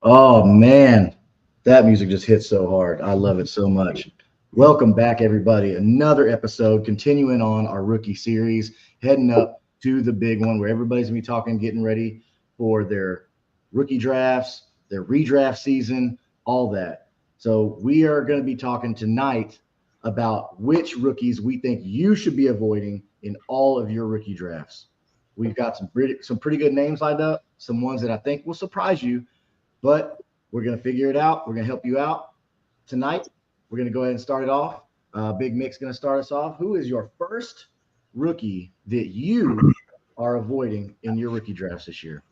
Oh man, that music just hits so hard. I love it so much. Welcome back, everybody. Another episode, continuing on our rookie series, heading up to the big one where everybody's gonna be talking, getting ready for their rookie drafts, their redraft season, all that. So we are going to be talking tonight about which rookies we think you should be avoiding in all of your rookie drafts. We've got some pretty good names lined up, some ones that I think will surprise you, but we're going to figure it out. We're going to help you out tonight. We're going to go ahead and start it off. Big Mick's going to start us off. Who is your first rookie that you are avoiding in your rookie drafts this year?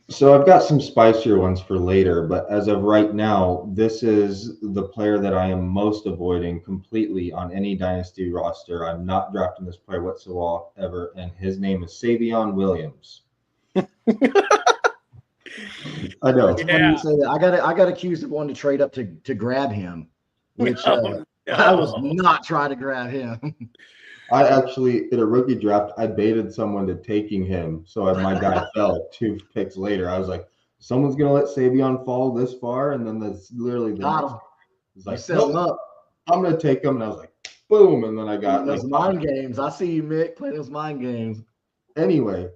So I've got some spicier ones for later, but as of right now, this is the player that I am most avoiding completely on any dynasty roster. I'm not drafting this player whatsoever, and his name is Savion Williams. I know. It's funny you say that. I got accused of wanting to trade up to grab him, which No, I was no. not trying to grab him. I actually, in a rookie draft, I baited someone to taking him. So my guy fell 2 picks later. I was like, someone's going to let Savion fall this far. And then that's literally the Got next. him. It's You like, set nope, him up. I'm going to take him. And I was like, boom. And then I got Those like, mind games. I see you, Mick, play those mind games. anyway,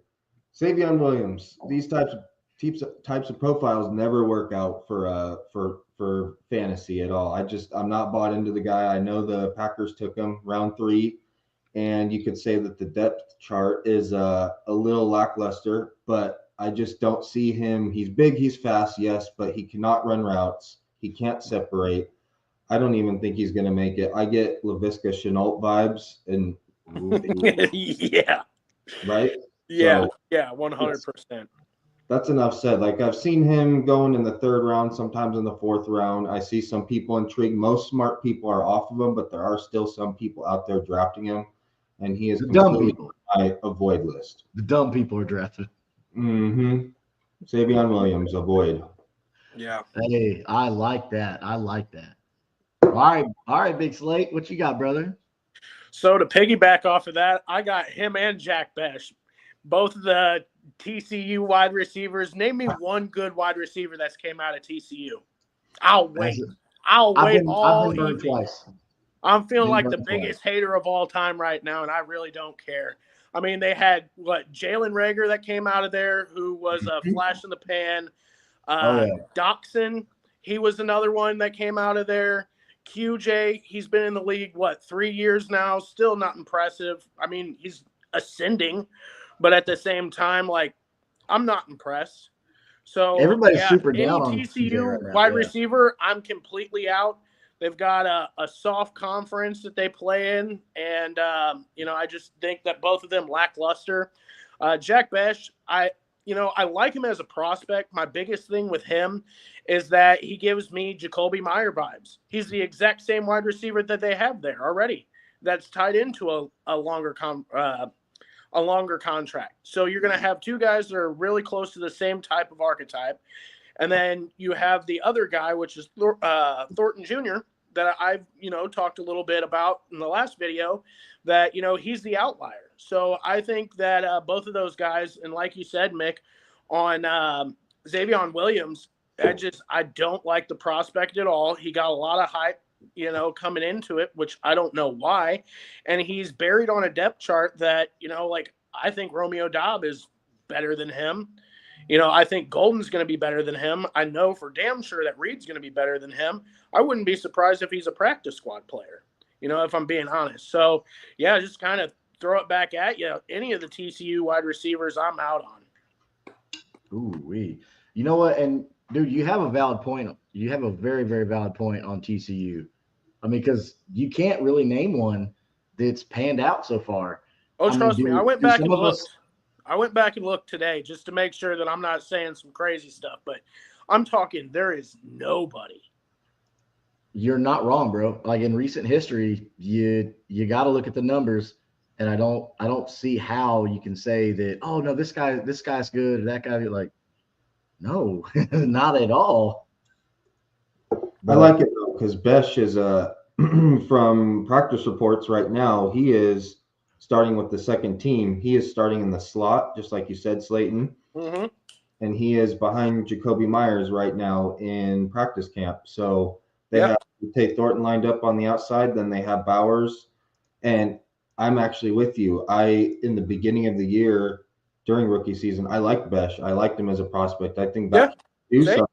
Savion Williams, these types of profiles never work out for fantasy at all. I'm not bought into the guy. I know the Packers took him round 3. And you could say that the depth chart is a little lackluster, but I just don't see him. He's big, he's fast, yes, but he cannot run routes. He can't separate. I don't even think he's going to make it. I get LaVisca Chenault vibes, and Yeah. right? Yeah. So Yeah. 100%. that's enough said. Like I've seen him going in the 3rd round, sometimes in the 4th round. I see some people intrigued. Most smart people are off of him, but there are still some people out there drafting him, and he is The dumb completely people. on my avoid list. The dumb people are drafted. Mm-hmm. Savion Williams, avoid. Yeah. Hey, I like that. I like that. All right, Big Slate. What you got, brother? So to piggyback off of that, I got him and Jack Besh, both of the TCU wide receivers. Name me one good wide receiver that's came out of TCU. I'll wait. I'll wait I've all been burned evening. twice. I'm feeling Been like the burned biggest twice. hater of all time right now, and I really don't care. I mean, they had Jalen Rager that came out of there, who was a flash in the pan. Oh yeah. Doxson, he was another one that came out of there. QJ, he's been in the league 3 years now, still not impressive. I mean, he's ascending, but at the same time, like, I'm not impressed. So Everybody's yeah, super any down on QJ TCU right now. wide Yeah. receiver, I'm completely out. They've got a soft conference that they play in, and I just think that both of them lackluster. Jack Besh, I like him as a prospect. My biggest thing with him is that he gives me Jacoby Meyer vibes. He's the exact same wide receiver that they have there already. That's tied into a longer contract. So you're going to have two guys that are really close to the same type of archetype. And then you have the other guy, which is Thornton Jr., that I've, talked a little bit about in the last video, that, he's the outlier. So I think that both of those guys, and like you said, Mick, on Xavion Williams, I don't like the prospect at all. He got a lot of hype, coming into it, which I don't know why. And he's buried on a depth chart that, I think Romeo Doubs is better than him. I think Golden's going to be better than him. I know for damn sure that Reed's going to be better than him. I wouldn't be surprised if he's a practice squad player, if I'm being honest. So, yeah, just kind of throw it back at you. Any of the TCU wide receivers, I'm out on. Ooh, you know what? And dude, you have a valid point. You have a very, very valid point on TCU. I mean, because you can't really name one that's panned out so far. Oh, I mean, trust me, I went back some and of looked. us? I went back and looked today just to make sure that I'm not saying some crazy stuff, but I'm talking there is nobody. You're not wrong, bro. Like in recent history, you got to look at the numbers, and I don't see how you can say that. Oh no, this guy's good. That guy, like, no, not at all. I But like it though because Besh is from practice reports right now. He is starting with the second team. He is starting in the slot, just like you said, Slayton. Mm-hmm. and he is behind Jacoby Myers right now in practice camp. So they have Tay Thornton lined up on the outside, then they have Bowers, and I'm actually with you. In the beginning of the year during rookie season, I liked Besh. I liked him as a prospect. I think that do something.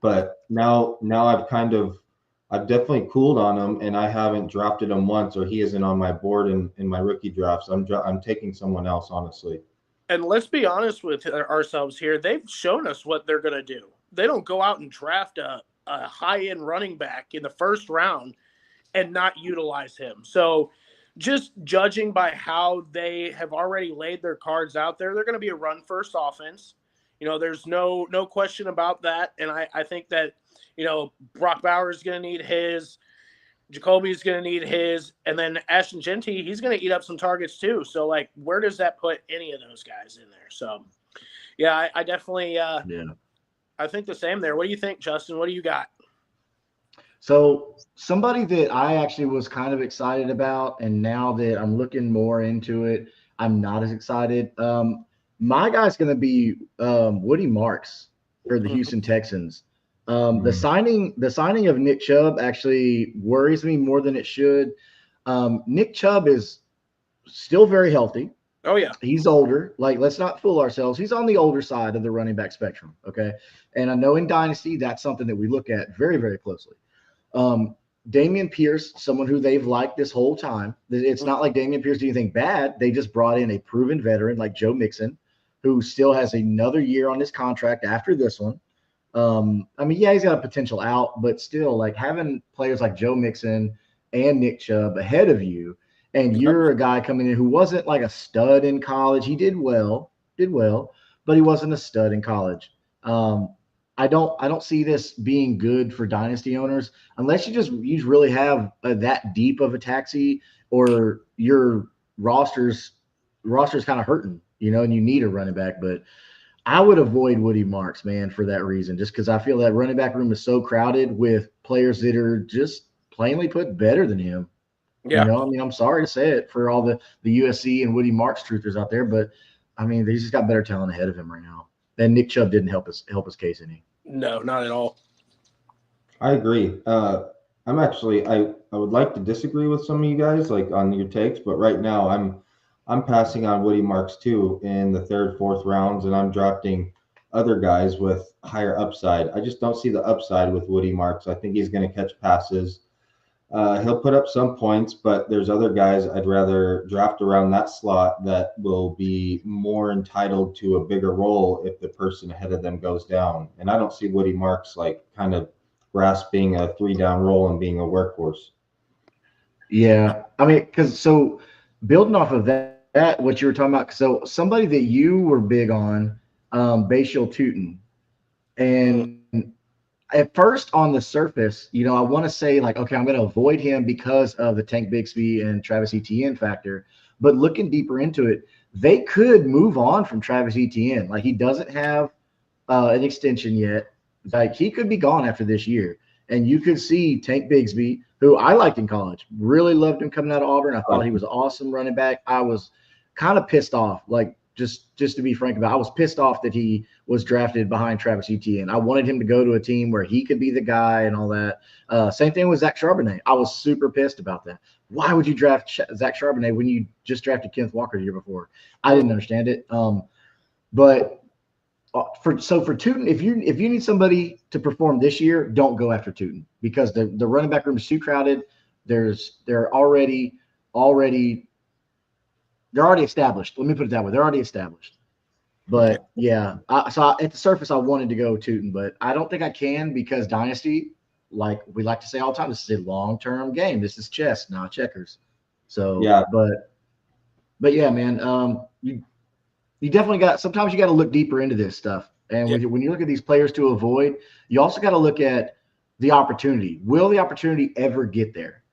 But now I've definitely cooled on him, and I haven't drafted him once, or he isn't on my board in my rookie drafts. I'm taking someone else, honestly. And let's be honest with ourselves here. They've shown us what they're going to do. They don't go out and draft a high-end running back in the first round and not utilize him. So just judging by how they have already laid their cards out there, they're going to be a run-first offense. There's no question about that. And I think that, Brock Bowers is going to need his. Jacoby's going to need his. And then Ashton Jeanty, he's going to eat up some targets too. So, where does that put any of those guys in there? So, yeah, I definitely I think the same there. What do you think, Justin? What do you got? So somebody that I actually was kind of excited about, and now that I'm looking more into it, I'm not as excited. My guy's going to be Woody Marks for the Houston Texans. The signing of Nick Chubb actually worries me more than it should. Nick Chubb is still very healthy. Oh, yeah. He's older. Let's not fool ourselves. He's on the older side of the running back spectrum, okay? And I know in Dynasty, that's something that we look at very, very closely. Dameon Pierce, someone who they've liked this whole time. It's not like Dameon Pierce did anything bad. They just brought in a proven veteran like Joe Mixon, who still has another year on his contract after this one. He's got a potential out, but still, having players like Joe Mixon and Nick Chubb ahead of you, and you're a guy coming in who wasn't like a stud in college. He did well, but he wasn't a stud in college. I don't see this being good for dynasty owners unless you really have that deep of a taxi, or your roster's kind of hurting, and you need a running back. But I would avoid Woody Marks, man, for that reason, just because I feel that running back room is so crowded with players that are just plainly put better than him. Yeah. I'm sorry to say it for all the USC and Woody Marks truthers out there, but he's just got better talent ahead of him right now. And Nick Chubb didn't help his case any. No, not at all. I agree. I would like to disagree with some of you guys, on your takes, but right now I'm passing on Woody Marks too in the third, fourth rounds, and I'm drafting other guys with higher upside. I just don't see the upside with Woody Marks. I think he's going to catch passes. He'll put up some points, but there's other guys I'd rather draft around that slot that will be more entitled to a bigger role if the person ahead of them goes down. And I don't see Woody Marks kind of grasping a 3-down role and being a workhorse. Yeah. So building off of that, what you were talking about, so somebody that you were big on, Bashil Tutin, and at first on the surface, I want to say okay, I'm going to avoid him because of the Tank Bigsby and Travis Etienne factor. But looking deeper into it, they could move on from Travis Etienne. He doesn't have an extension yet. He could be gone after this year. And you could see Tank Bigsby, who I liked in college, really loved him coming out of Auburn. I thought he was an awesome running back. I was kind of pissed off, just to be frank about it, I was pissed off that he was drafted behind Travis Etienne. I wanted him to go to a team where he could be the guy and all that. Same thing with Zach Charbonnet. I was super pissed about that. Why would you draft Zach Charbonnet when you just drafted Kenneth Walker the year before? I didn't understand it. But for Tutin, if you need somebody to perform this year, don't go after Tutin because the running back room is too crowded. They're already established. Let me put it that way. They're already established. But yeah, so at the surface, I wanted to go Tutin, but I don't think I can because Dynasty, like we like to say all the time, this is a long-term game. This is chess, not checkers. So yeah, but yeah, man, you definitely sometimes you got to look deeper into this stuff. And when you look at these players to avoid, you also got to look at the opportunity. Will the opportunity ever get there?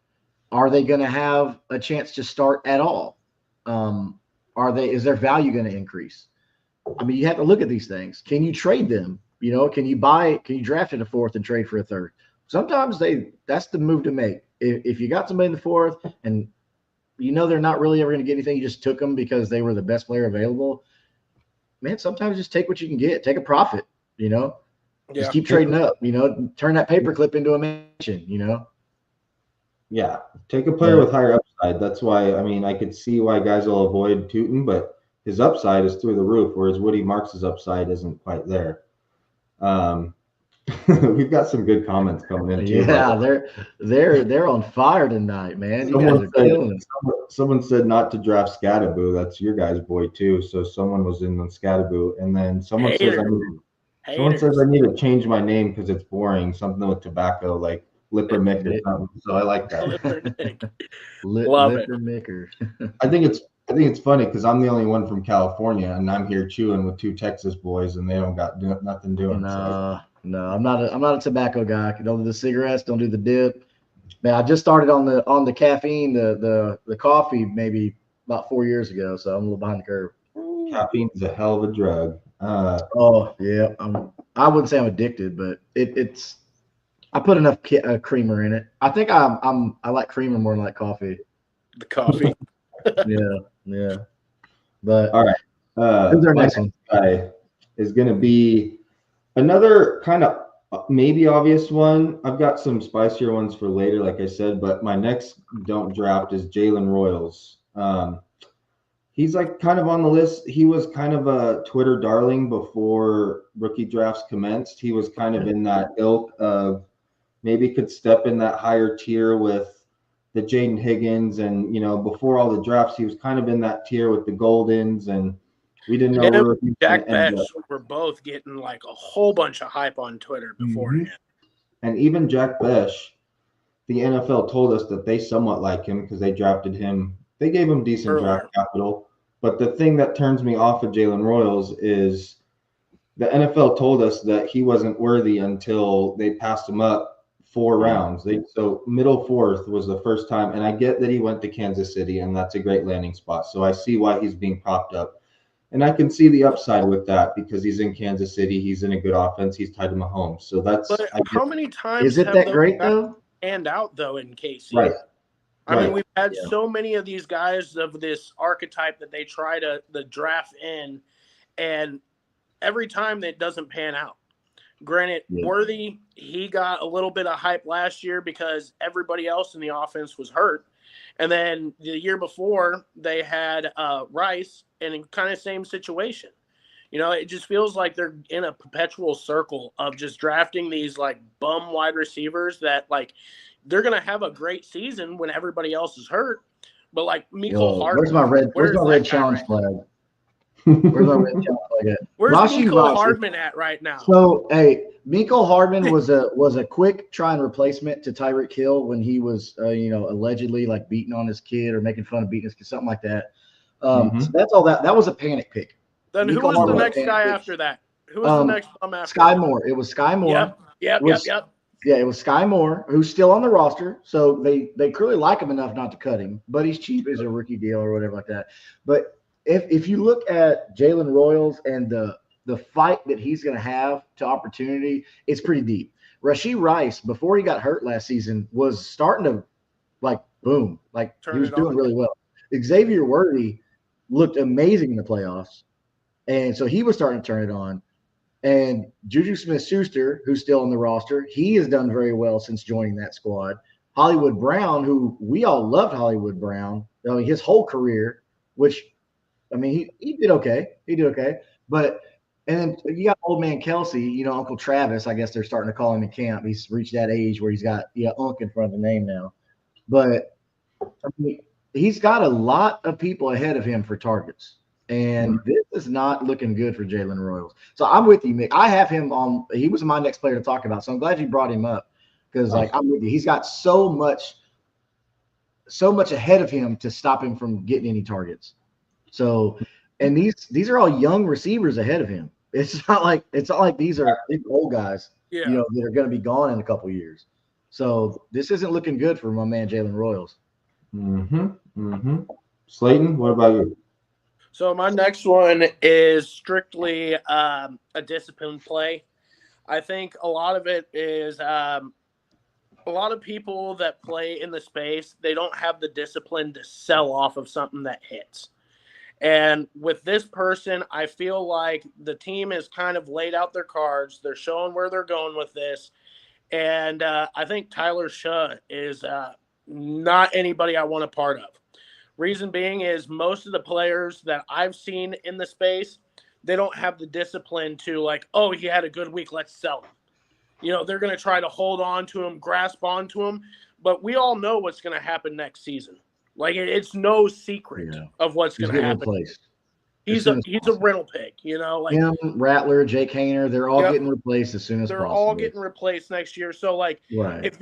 Are they going to have a chance to start at all? Is their value going to increase? You have to look at these things. Can you trade them? Can you draft in a fourth and trade for a third? Sometimes that's the move to make. If you got somebody in the fourth and they're not really ever going to get anything, you just took them because they were the best player available. man, sometimes just take what you can get, take a profit, you know, Yeah. just keep trading up, you know, turn that paperclip into a mansion, you know. Yeah, take a player with higher upside. That's why, I mean, I could see why guys will avoid Tootin, but his upside is through the roof, whereas Woody Marks' upside isn't quite there. We've got some good comments coming in too. Yeah, they're on fire tonight, man. You guys are killing it. Someone said not to draft Scadaboo. That's your guy's boy too. So someone was in on Scadaboo, and then someone says I need to change my name because it's boring. Something with tobacco, like Lipper Mick or something. So I like that. Love it. Lipper Micker. I think it's funny because I'm the only one from California, and I'm here chewing with two Texas boys, and they don't got nothing doing. No, I'm not a tobacco guy. Don't do the cigarettes. Don't do the dip. Man, I just started on the caffeine, the coffee maybe about 4 years ago, so I'm a little behind the curve. Caffeine's a hell of a drug. Oh yeah, I wouldn't say I'm addicted, but it's I put enough creamer in it. I think I like creamer more than I like coffee. The coffee. Yeah. But all right, who's our next one? Guy is going to be another kind of maybe obvious one. I've got some spicier ones for later, like I said, but my next don't draft is Jalen Royals. He's like kind of on the list. He was kind of a Twitter darling before rookie drafts commenced. He was kind of in that ilk of maybe could step in that higher tier with the Jaden Higgins. And, you know, before all the drafts, he was kind of in that tier with the Goldens. And we didn't know where he was Jack Besh were both getting like a whole bunch of hype on Twitter beforehand. And even Jack Besh, the NFL told us that they somewhat like him because they drafted him. They gave him decent draft capital. But the thing that turns me off of Jalen Royals is the NFL told us that he wasn't worthy until they passed him up 4 rounds. So middle fourth was the first time. And I get that he went to Kansas City, and that's a great landing spot. So I see why he's being propped up. And I can see the upside with that because he's in Kansas City. He's in a good offense. He's tied to Mahomes. So that's. But how many times is it that great though? Stand out though in KC. Right. I mean, we've had so many of these guys of this archetype that they try to the draft in, and every time that doesn't pan out. Granted, Worthy, he got a little bit of hype last year because everybody else in the offense was hurt. And then the year before, they had Rice, and in kind of same situation. You know, it just feels like they're in a perpetual circle of just drafting these like bum wide receivers that like they're going to have a great season when everybody else is hurt. But like Mecole Hardman. Where's my red challenge flag? Where's my red challenge flag at? Where's Mecole Hardman at right now? So, hey, Mecole Hardman was a quick try and replacement to Tyreek Hill when he was, allegedly like beating on his kid or making fun of beating his kid, something like that. So that's all that. That was a panic pick. Then who was the next guy after that? Who was the next after Sky Moore. It was Sky Moore. Yep. Yeah, it was Sky Moore, who's still on the roster. So they clearly like him enough not to cut him, but he's cheap as a rookie deal or whatever like that. But if you look at Jalen Royals and the fight that he's going to have to opportunity, it's pretty deep. Rashee Rice, before he got hurt last season, was starting to like boom, like he was doing really well. Xavier Worthy looked amazing in the playoffs, and so he was starting to turn it on. And Juju Smith-Schuster, who's still on the roster, he has done very well since joining that squad. Hollywood Brown, who we all loved Hollywood Brown, I mean, his whole career, which, I mean, he did okay. He did okay. But and then you got old man Kelsey, Uncle Travis, I guess they're starting to call him in camp. He's reached that age where he's got Unc in front of the name now. But I mean, he's got a lot of people ahead of him for targets. And this is not looking good for Jalen Royals. So I'm with you, Mick. I have him on. He was my next player to talk about. So I'm glad you brought him up because, I'm with you. He's got so much ahead of him to stop him from getting any targets. So, and these are all young receivers ahead of him. It's not like these are big old guys, that are going to be gone in a couple of years. So this isn't looking good for my man Jalen Royals. Slayton, what about you? So my next one is strictly a discipline play. I think a lot of it is a lot of people that play in the space, they don't have the discipline to sell off of something that hits. And with this person, I feel like the team has kind of laid out their cards. They're showing where they're going with this. And I think Tyler Shutt is not anybody I want a part of. Reason being is most of the players that I've seen in the space, they don't have the discipline to like, oh, he had a good week, let's sell him. You know, they're going to try to hold on to him, grasp onto him. But we all know what's going to happen next season. Like, it's no secret of what's going to happen. Replaced. He's a rental pick, you know. Like him, Rattler, Jake Hayner, they're all getting replaced as soon as possible. They're all getting replaced next year. So, like, if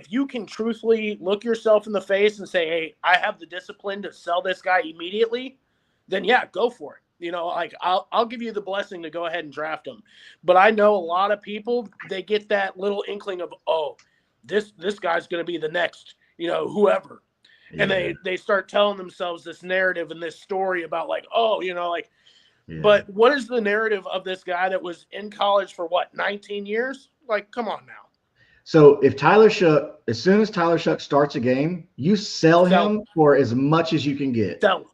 you can truthfully look yourself in the face and say, hey, I have the discipline to sell this guy immediately, then, yeah, go for it. You know, like, I'll give you the blessing to go ahead and draft him. But I know a lot of people, they get that little inkling of, oh, this guy's going to be the next, you know, whoever. And they start telling themselves this narrative and this story about like, oh, you know, like, but what is the narrative of this guy that was in college for 19 years? Like, come on now. So if as soon as Tyler Shuck starts a game, you sell him for as much as you can get. Sell him.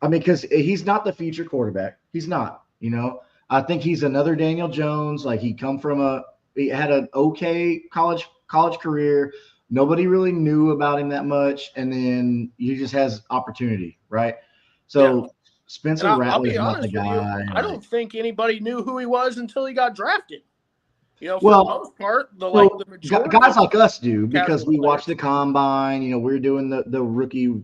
I mean, because he's not the future quarterback. He's not, you know. I think he's another Daniel Jones. Like he had an okay college career. Nobody really knew about him that much, and then he just has opportunity, right? So Spencer Rattler is not the guy. I don't think anybody knew who he was until he got drafted. You know, for the most part, the majority guys like us do because we watch the combine. You know, we're doing the rookie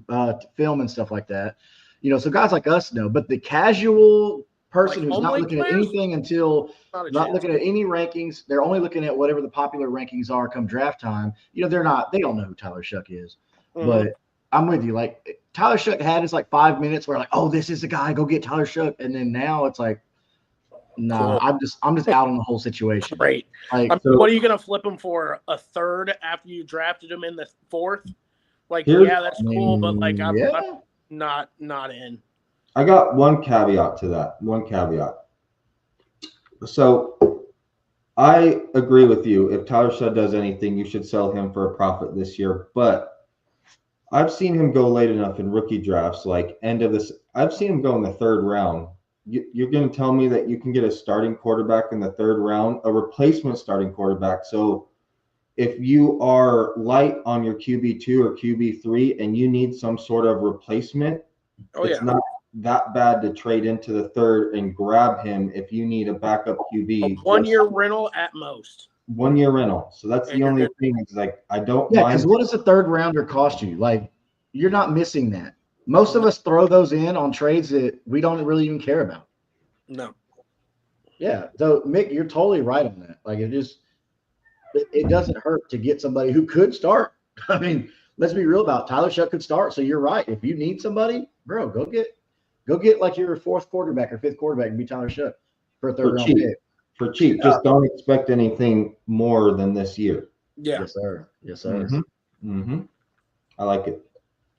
film and stuff like that. You know, so guys like us know, but the casual person who's not looking at anything not looking at any rankings, they're only looking at whatever the popular rankings are come draft time. You know, they don't know who Tyler Shuck is. Mm-hmm. But I'm with you. Like Tyler Shuck had his like 5 minutes where like, oh, this is the guy, go get Tyler Shuck. And then now it's like, nah, cool. I'm just out on the whole situation. Right. Like, what are you gonna flip him for? A third after you drafted him in the fourth? Like, that's cool, but like I'm not in. I got one caveat to that. So I agree with you. If Tyler Shutt does anything, you should sell him for a profit this year. But I've seen him go late enough in rookie drafts, like end of this. I've seen him go in the third round. You're going to tell me that you can get a starting quarterback in the third round, a replacement starting quarterback. So if you are light on your QB2 or QB3 and you need some sort of replacement, it's not that bad to trade into the third and grab him if you need a backup QB. 1 year rental at most. 1 year rental. So that's the only thing. It's like I don't mind. Because what does a third rounder cost you? Like you're not missing that. Most of us throw those in on trades that we don't really even care about. No. Yeah. So Mick, you're totally right on that. Like it doesn't hurt to get somebody who could start. I mean, let's be real about it. Tyler Shuck could start. So you're right. If you need somebody, bro, go get like your fourth quarterback or fifth quarterback and be Tyler Shuck for a third round pick. For cheap. Just don't expect anything more than this year. Yeah. Yes, sir. Mm-hmm. Mm-hmm. I like it.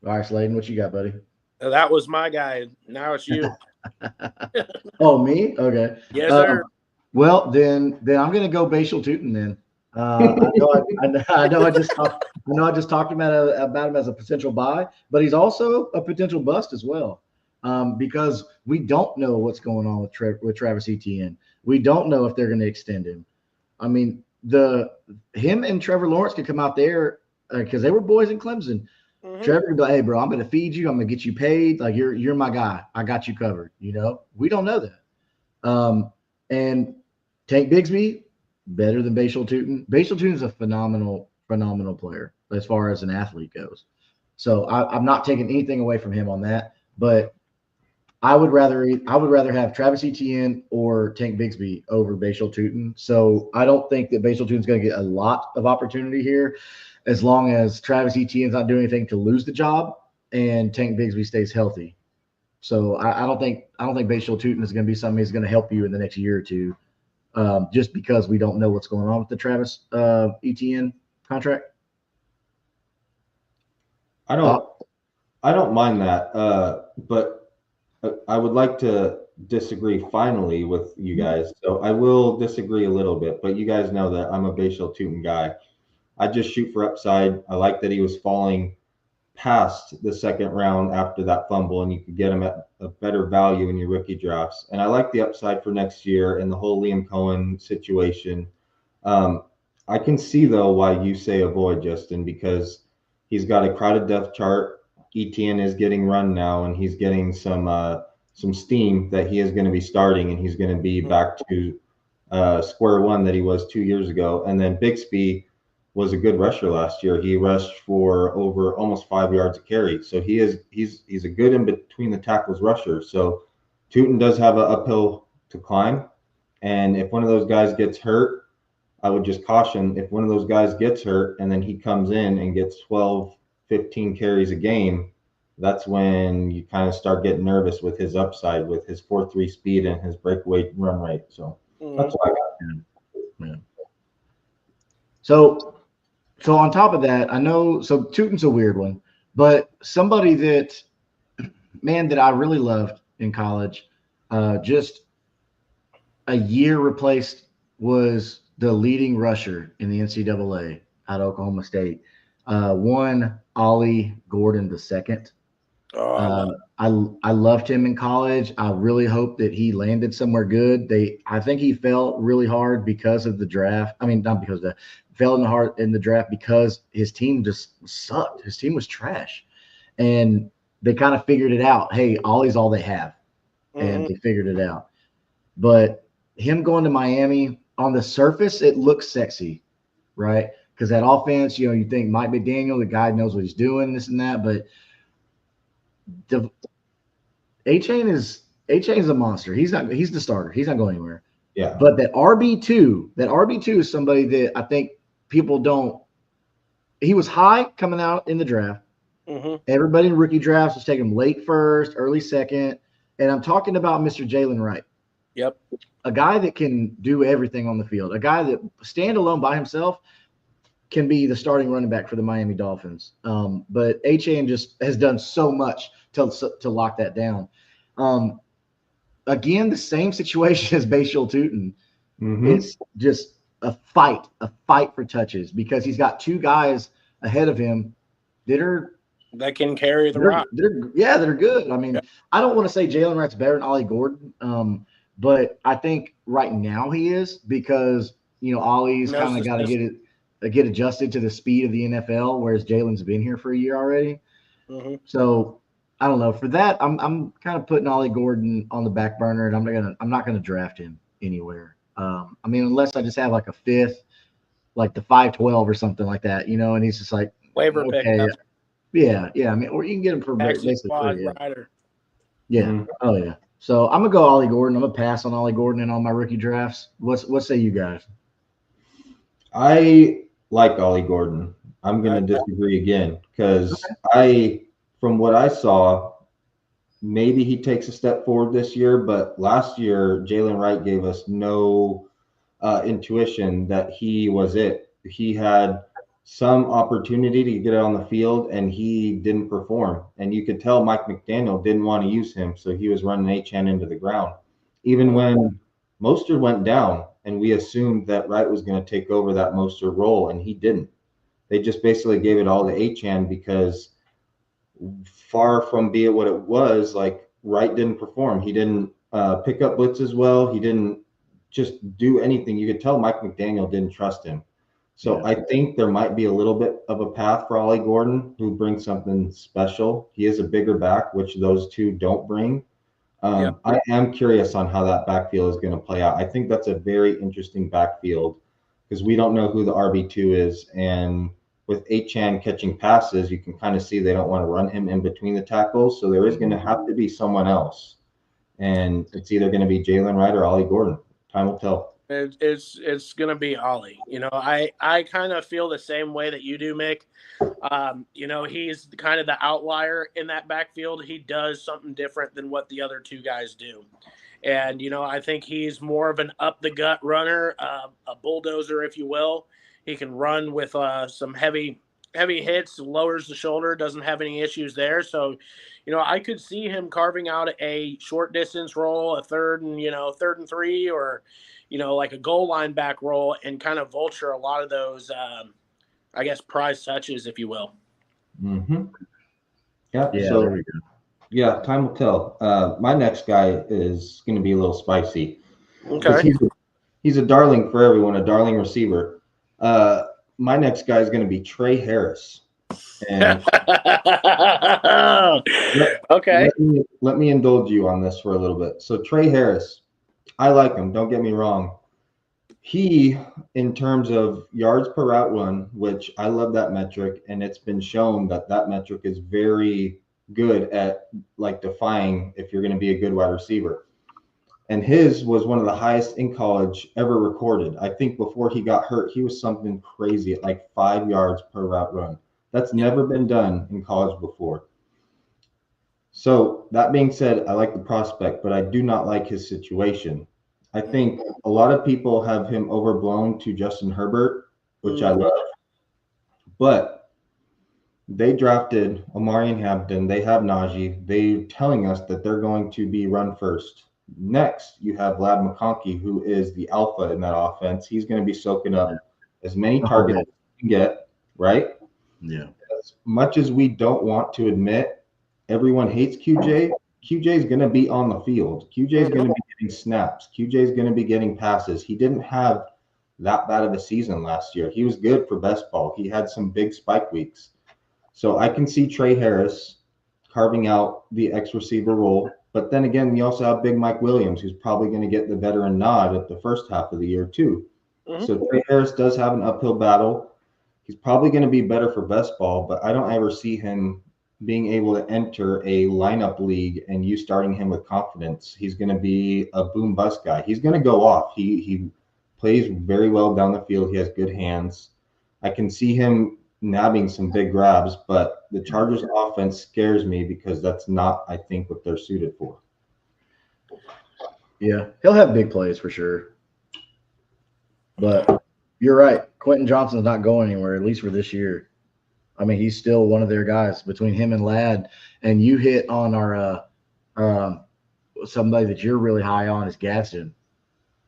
All right, Sladen, what you got, buddy? That was my guy. Now it's you. Oh, me? Okay. Yes, sir. Well, then I'm going to go Bashal Tootin then. I know I just talked about him as a potential buy, but he's also a potential bust as well. Because we don't know what's going on with Travis Etienne. We don't know if they're going to extend him. I mean, him and Trevor Lawrence could come out there because they were boys in Clemson. Mm-hmm. Trevor could be like, hey, bro, I'm going to feed you. I'm going to get you paid. Like you're my guy. I got you covered. You know, we don't know that. And Tank Bigsby, better than Bashal Tootin. Bashal Tootin is a phenomenal player as far as an athlete goes. So I'm not taking anything away from him on that, but I would rather have Travis Etienne or Tank Bigsby over Bashal Tootin. So I don't think that Bashal Tootin's going to get a lot of opportunity here, as long as Travis Etienne's not doing anything to lose the job and Tank Bigsby stays healthy. So I don't think Bashal Tootin is going to be something that's going to help you in the next year or two, just because we don't know what's going on with the Travis Etienne contract. I don't mind that, but I would like to disagree finally with you guys. So I will disagree a little bit, but you guys know that I'm a Bashal Tootin guy. I just shoot for upside. I like that he was falling past the second round after that fumble, and you could get him at a better value in your rookie drafts. And I like the upside for next year and the whole Liam Cohen situation. I can see though why you say avoid Justin, because he's got a crowded depth chart. Etienne is getting run now, and he's getting some steam that he is going to be starting, and he's going to be back to square one that he was 2 years ago. And then Bixby was a good rusher last year. He rushed for over almost 5 yards a carry. So he's a good in between the tackles rusher. So Tootin does have an uphill to climb. And if one of those guys gets hurt, I would just caution, if one of those guys gets hurt and then he comes in and gets 12, 15 carries a game, that's when you kind of start getting nervous with his upside, with his 4.3 speed and his breakaway run rate. So that's why I got him. So on top of that, I know, so Tootin's a weird one, but somebody that I really loved in college, just a year replaced, was the leading rusher in the NCAA out of Oklahoma State. One, Ollie Gordon II. I loved him in college. I really hope that he landed somewhere good. I think he fell really hard because of the draft. I mean, not because of that. Fell in the draft because his team just sucked. His team was trash. And they kind of figured it out. Hey, Ollie's all they have. And they figured it out. But him going to Miami, on the surface, it looks sexy, right? Because that offense, you think Mike McDaniel, the guy knows what he's doing, this and that. But A-Chain is a monster. He's the starter. He's not going anywhere. Yeah. But that RB2 is somebody that I think people don't. He was high coming out in the draft. Everybody in rookie drafts was taking him late first, early second. And I'm talking about Mr. Jalen Wright. Yep. A guy that can do everything on the field. A guy that standalone by himself can be the starting running back for the Miami Dolphins. But A-Chain just has done so much to lock that down. Again, the same situation as Bashal Tootin. It's just a fight for touches, because he's got two guys ahead of him that can carry the rock. That are good. I mean, I don't want to say Jalen Wright's better than Ollie Gordon, but I think right now he is, because Ollie's kind of got to get adjusted to the speed of the NFL, whereas Jalen's been here for a year already. So I don't know. For that, I'm kind of putting Ollie Gordon on the back burner, and I'm not gonna draft him anywhere. I mean, unless I just have like a fifth, like the 512 or something like that, and he's just like waiver pick. Yeah. I mean, or you can get him for basically free. Yeah. Oh yeah. So I'm gonna go Ollie Gordon. I'm gonna pass on Ollie Gordon in all my rookie drafts. What say you guys? I like Ollie Gordon. I'm gonna disagree again, because from what I saw, maybe he takes a step forward this year, but last year Jalen Wright gave us no intuition that he was it. He had some opportunity to get it on the field, and he didn't perform. And you could tell Mike McDaniel didn't want to use him, so he was running Achane into the ground. Even when Mostert went down, and we assumed that Wright was going to take over that Mostert role, and he didn't. They just basically gave it all to Achane, because far from being what it was, like, Wright didn't perform. He didn't pick up blitzes well. He didn't just do anything. You could tell Mike McDaniel didn't trust him. So I think there might be a little bit of a path for Ollie Gordon, who brings something special. He is a bigger back, which those two don't bring. I am curious on how that backfield is going to play out. I think that's a very interesting backfield, because we don't know who the RB2 is. And with Achane catching passes, you can kind of see they don't want to run him in between the tackles. So there is going to have to be someone else. And it's either going to be Jalen Wright or Ollie Gordon. Time will tell. It's going to be Ollie. I kind of feel the same way that you do, Mick. He's kind of the outlier in that backfield. He does something different than what the other two guys do. And, I think he's more of an up-the-gut runner, a bulldozer, if you will. He can run with some heavy hits, lowers the shoulder, doesn't have any issues there. So, I could see him carving out a short distance role, a third and 3, or, like a goal line back role, and kind of vulture a lot of those, prize touches, if you will. Yeah. Yeah, So there we go. yeah, time will tell. My next guy is going to be a little spicy because Okay. he's a darling for everyone, a darling receiver. Uh, my next guy is going to be Trey Harris, and let, Okay. let me indulge you on this for a little bit. So Trey Harris, I like him. Don't get me wrong. He, in terms of yards per route run, which I love that metric, and it's been shown that that metric is very good at like defying if you're going to be a good wide receiver. And his was one of the highest in college ever recorded. I think before he got hurt, he was something crazy at like 5 yards per route run. That's never been done in college before. So that being said, I like the prospect, but I do not like his situation. I think a lot of people have him overblown to Justin Herbert, which I love, but they drafted Omarion Hampton. They have Najee. They're telling us that they're going to be run first. Next, you have Vlad McConkey, who is the alpha in that offense. He's going to be soaking up as many targets as he can get, right? Yeah. As much as we don't want to admit, everyone hates QJ. QJ is going to be on the field. QJ is going to be getting snaps. QJ is going to be getting passes. He didn't have that bad of a season last year. He was good for best ball. He had some big spike weeks. So I can see Trey Harris carving out the X receiver role. But then again, we also have Big Mike Williams, who's probably going to get the veteran nod at the first half of the year, too. So Trey Harris does have an uphill battle. He's probably going to be better for best ball, but I don't ever see him being able to enter a lineup league and you starting him with confidence. He's going to be a boom bust guy. He's going to go off. He plays very well down the field. He has good hands. I can see him nabbing some big grabs, but the Chargers offense scares me because that's not, I think, what they're suited for. Yeah, he'll have big plays for sure. But you're right. Quentin Johnston's not going anywhere, at least for this year. I mean, he's still one of their guys between him and Ladd. And you hit on our somebody that you're really high on is Gadsden.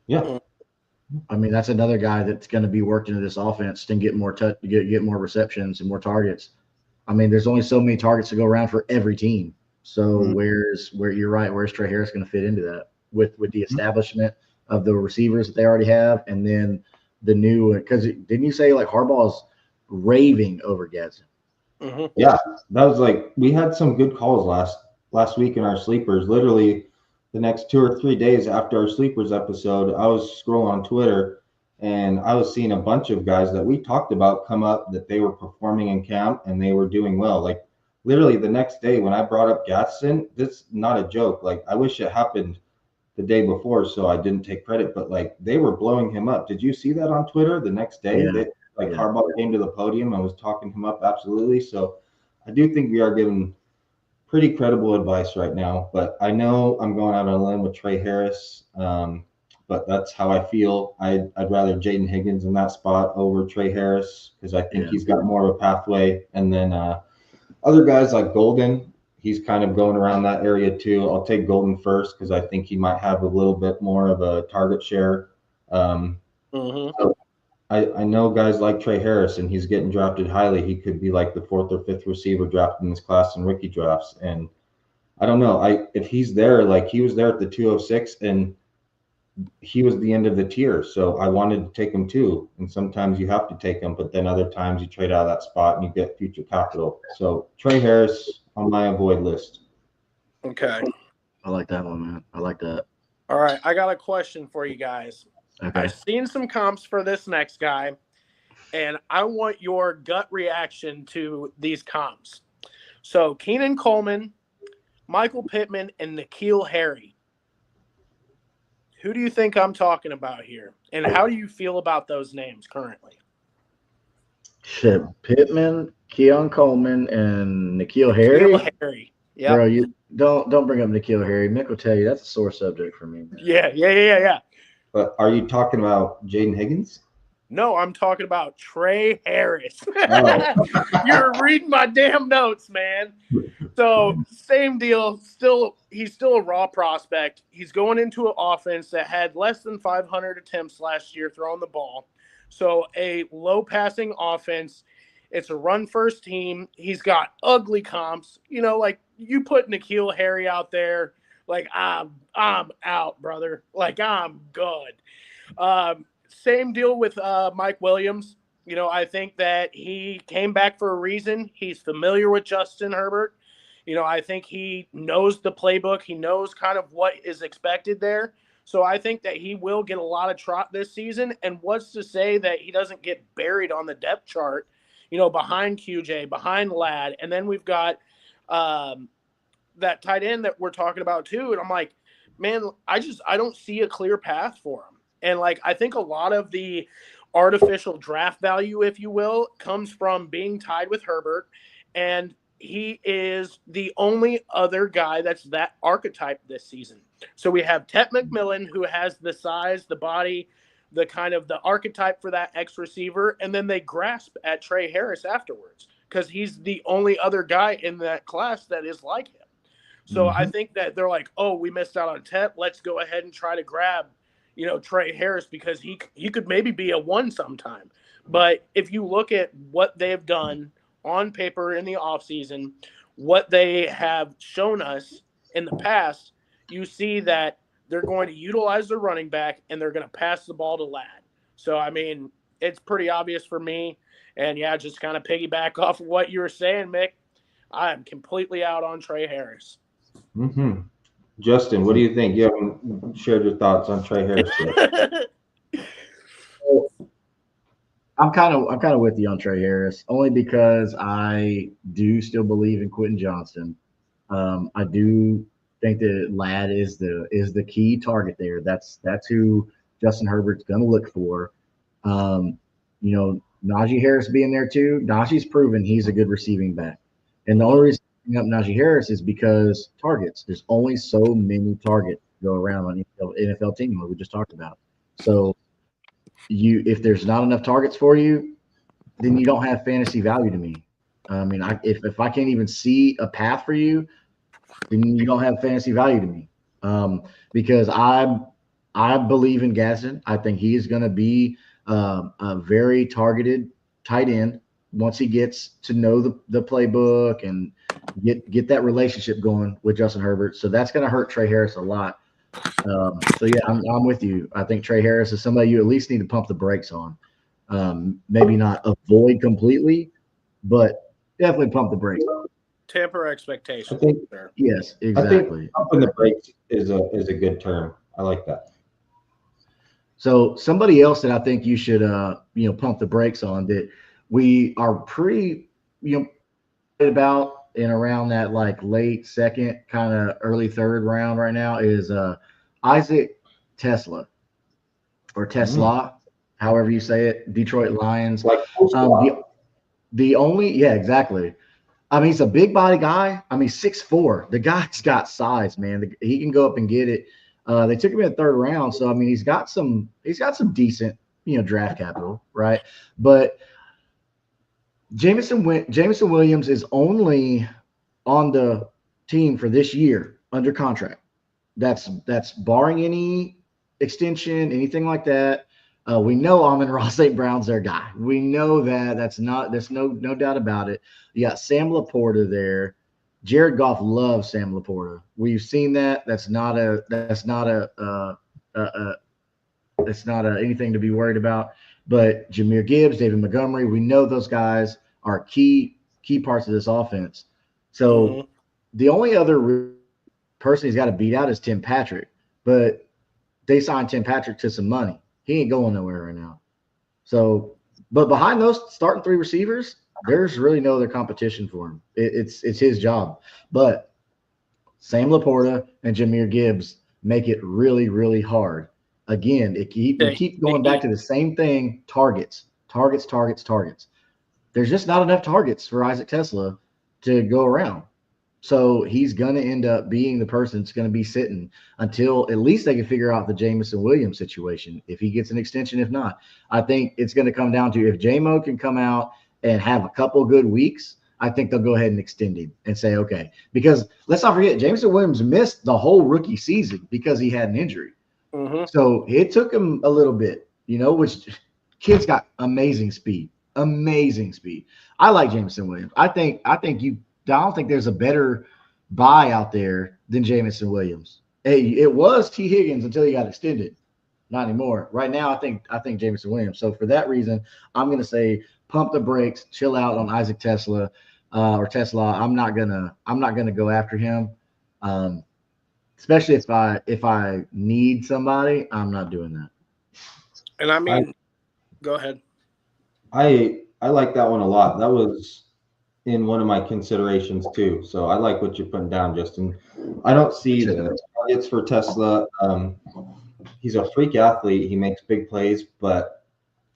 Yeah. I mean, that's another guy that's going to be worked into this offense and get more get more receptions and more targets. I mean, there's only so many targets to go around for every team. So where you're right, where's Trey Harris going to fit into that with the establishment of the receivers that they already have, and then the new, because didn't you say like Harbaugh's raving over Gadsden? Yeah, that was like, we had some good calls last week in our sleepers. Literally the next 2 or 3 days after our sleepers episode, I was scrolling on Twitter and I was seeing a bunch of guys that we talked about come up that they were performing in camp and they were doing well. Like literally the next day when I brought up Gadsden, this is not a joke. Like I wish it happened the day before so I didn't take credit, but like they were blowing him up. Did you see that on Twitter the next day? Yeah. Harbaugh came to the podium and was talking him up. Absolutely. So I do think we are giving pretty credible advice right now, but I know I'm going out on a limb with Trey Harris. But that's how I feel. I'd rather Jaden Higgins in that spot over Trey Harris because I think he's got more of a pathway. And then other guys like Golden, he's kind of going around that area too. I'll take Golden first because I think he might have a little bit more of a target share. So I know guys like Trey Harris, and he's getting drafted highly. He could be like the 4th or 5th receiver drafted in this class in rookie drafts. And I don't know. If he's there, like he was there at the 206, and he was the end of the tier. So I wanted to take him too. And sometimes you have to take him, but then other times you trade out of that spot and you get future capital. So Trey Harris on my avoid list. Okay. I like that one, man. I like that. All right. I got a question for you guys. Okay. I've seen some comps for this next guy, and I want your gut reaction to these comps. So Keenan Coleman, Michael Pittman, and N'Keal Harry. Who do you think I'm talking about here? And how do you feel about those names currently? Shit, Pittman, Keon Coleman, and N'Keal Harry. N'Keal Harry. Yeah. Bro, you don't bring up N'Keal Harry. Mick will tell you that's a sore subject for me. Man. Yeah. But are you talking about Jaden Higgins? No, I'm talking about Trey Harris. Oh. You're reading my damn notes, man. So same deal. He's still a raw prospect. He's going into an offense that had less than 500 attempts last year throwing the ball. So a low passing offense. It's a run-first team. He's got ugly comps. You know, like you put N'Keal Harry out there, like I'm out, brother. Like I'm good. Same deal with Mike Williams. You know, I think that he came back for a reason. He's familiar with Justin Herbert. You know, I think he knows the playbook. He knows kind of what is expected there. So I think that he will get a lot of trot this season. And what's to say that he doesn't get buried on the depth chart, you know, behind QJ, behind Ladd. And then we've got that tight end that we're talking about too. And I'm like, man, I don't see a clear path for him. And like, I think a lot of the artificial draft value, if you will, comes from being tied with Herbert. And he is the only other guy that's that archetype this season. So we have Tet McMillan, who has the size, the body, the kind of the archetype for that X receiver. And then they grasp at Trey Harris afterwards because he's the only other guy in that class that is like him. So I think that they're like, oh, we missed out on Tet. Let's go ahead and try to grab, you know, Trey Harris because he could maybe be a 1 sometime. But if you look at what they've done on paper in the offseason, what they have shown us in the past, you see that they're going to utilize their running back and they're going to pass the ball to Ladd. So, I mean, it's pretty obvious for me. And, yeah, just kind of piggyback off of what you were saying, Mick, I am completely out on Trey Harris. Mm-hmm. Justin, what do you think? You haven't shared your thoughts on Trey Harris yet. I'm kind of with you on Trey Harris, only because I do still believe in Quentin Johnston. I do think that Ladd is the key target there. That's who Justin Herbert's going to look for. You know, Najee Harris being there too. Najee's proven he's a good receiving back, and the only reason I'm bringing up Najee Harris is because targets. There's only so many targets go around on NFL team, like we just talked about. So if there's not enough targets for you, then you don't have fantasy value to me. I mean, if I can't even see a path for you, then you don't have fantasy value to me. Because I believe in Gaston. I think he is going to be a very targeted tight end once he gets to know the playbook and get that relationship going with Justin Herbert. So that's going to hurt Trey Harris a lot. So yeah, I'm with you. I think Trey Harris is somebody you at least need to pump the brakes on. Maybe not avoid completely, but definitely pump the brakes. Temper expectations. I think, yes, exactly. I think pumping the brakes is a good term. I like that. So somebody else that I think you should pump the brakes on, that we are pretty about in around that like late second, kind of early third round right now, is Isaac Tesla or Tesla, however you say it, Detroit Lions. Like the only, yeah, exactly. I mean, he's a big body guy. I mean, 6'4". The guy's got size, man. He can go up and get it. They took him in the third round, so I mean, he's got some decent, draft capital, right? But Jameson Williams is only on the team for this year under contract. That's barring any extension, anything like that. We know Amon-Ra St. Brown's their guy. We know that. There's no doubt about it. You got Sam Laporta there. Jared Goff loves Sam Laporta. We've seen that. That's not anything to be worried about. But Jahmyr Gibbs, David Montgomery, we know those guys are key parts of this offense. So the only other person he's got to beat out is Tim Patrick. But they signed Tim Patrick to some money. He ain't going nowhere right now. So, but behind those starting three receivers, there's really no other competition for him. It's his job. But Sam Laporta and Jahmyr Gibbs make it really, really hard. Again, we keep going back to the same thing: targets. There's just not enough targets for Isaac Tesla to go around. So he's going to end up being the person that's going to be sitting until at least they can figure out the Jameson Williams situation. If he gets an extension, if not, I think it's going to come down to if J-Mo can come out and have a couple good weeks, I think they'll go ahead and extend him and say, okay, because let's not forget, Jameson Williams missed the whole rookie season because he had an injury. So it took him a little bit, which kid's got amazing speed. Amazing speed. I like Jameson Williams. I don't think there's a better buy out there than Jameson Williams. Hey, it was T. Higgins until he got extended. Not anymore. Right now, I think Jameson Williams. So for that reason, I'm going to say pump the brakes, chill out on Isaac Tesla or Tesla. I'm not gonna go after him, especially if I need somebody. I'm not doing that. And I mean, go ahead. I like that one a lot. That was in one of my considerations too. So I like what you're putting down, Justin. I don't see the targets for Tesla. He's a freak athlete. He makes big plays, but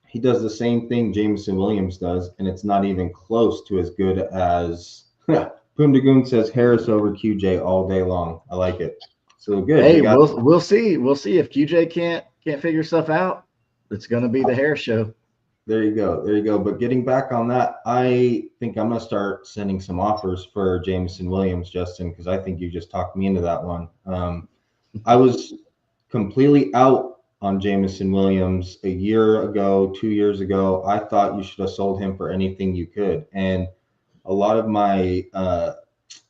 he does the same thing Jameson Williams does, and it's not even close to as good as Pundagoon says Harris over QJ all day long. I like it. So good. Hey, we'll see. We'll see if QJ can't figure stuff out. It's going to be the Harris show. There you go. But getting back on that, I think I'm going to start sending some offers for Jameson Williams, Justin, because I think you just talked me into that one. I was completely out on Jameson Williams a year ago, 2 years ago. I thought you should have sold him for anything you could. And a lot of my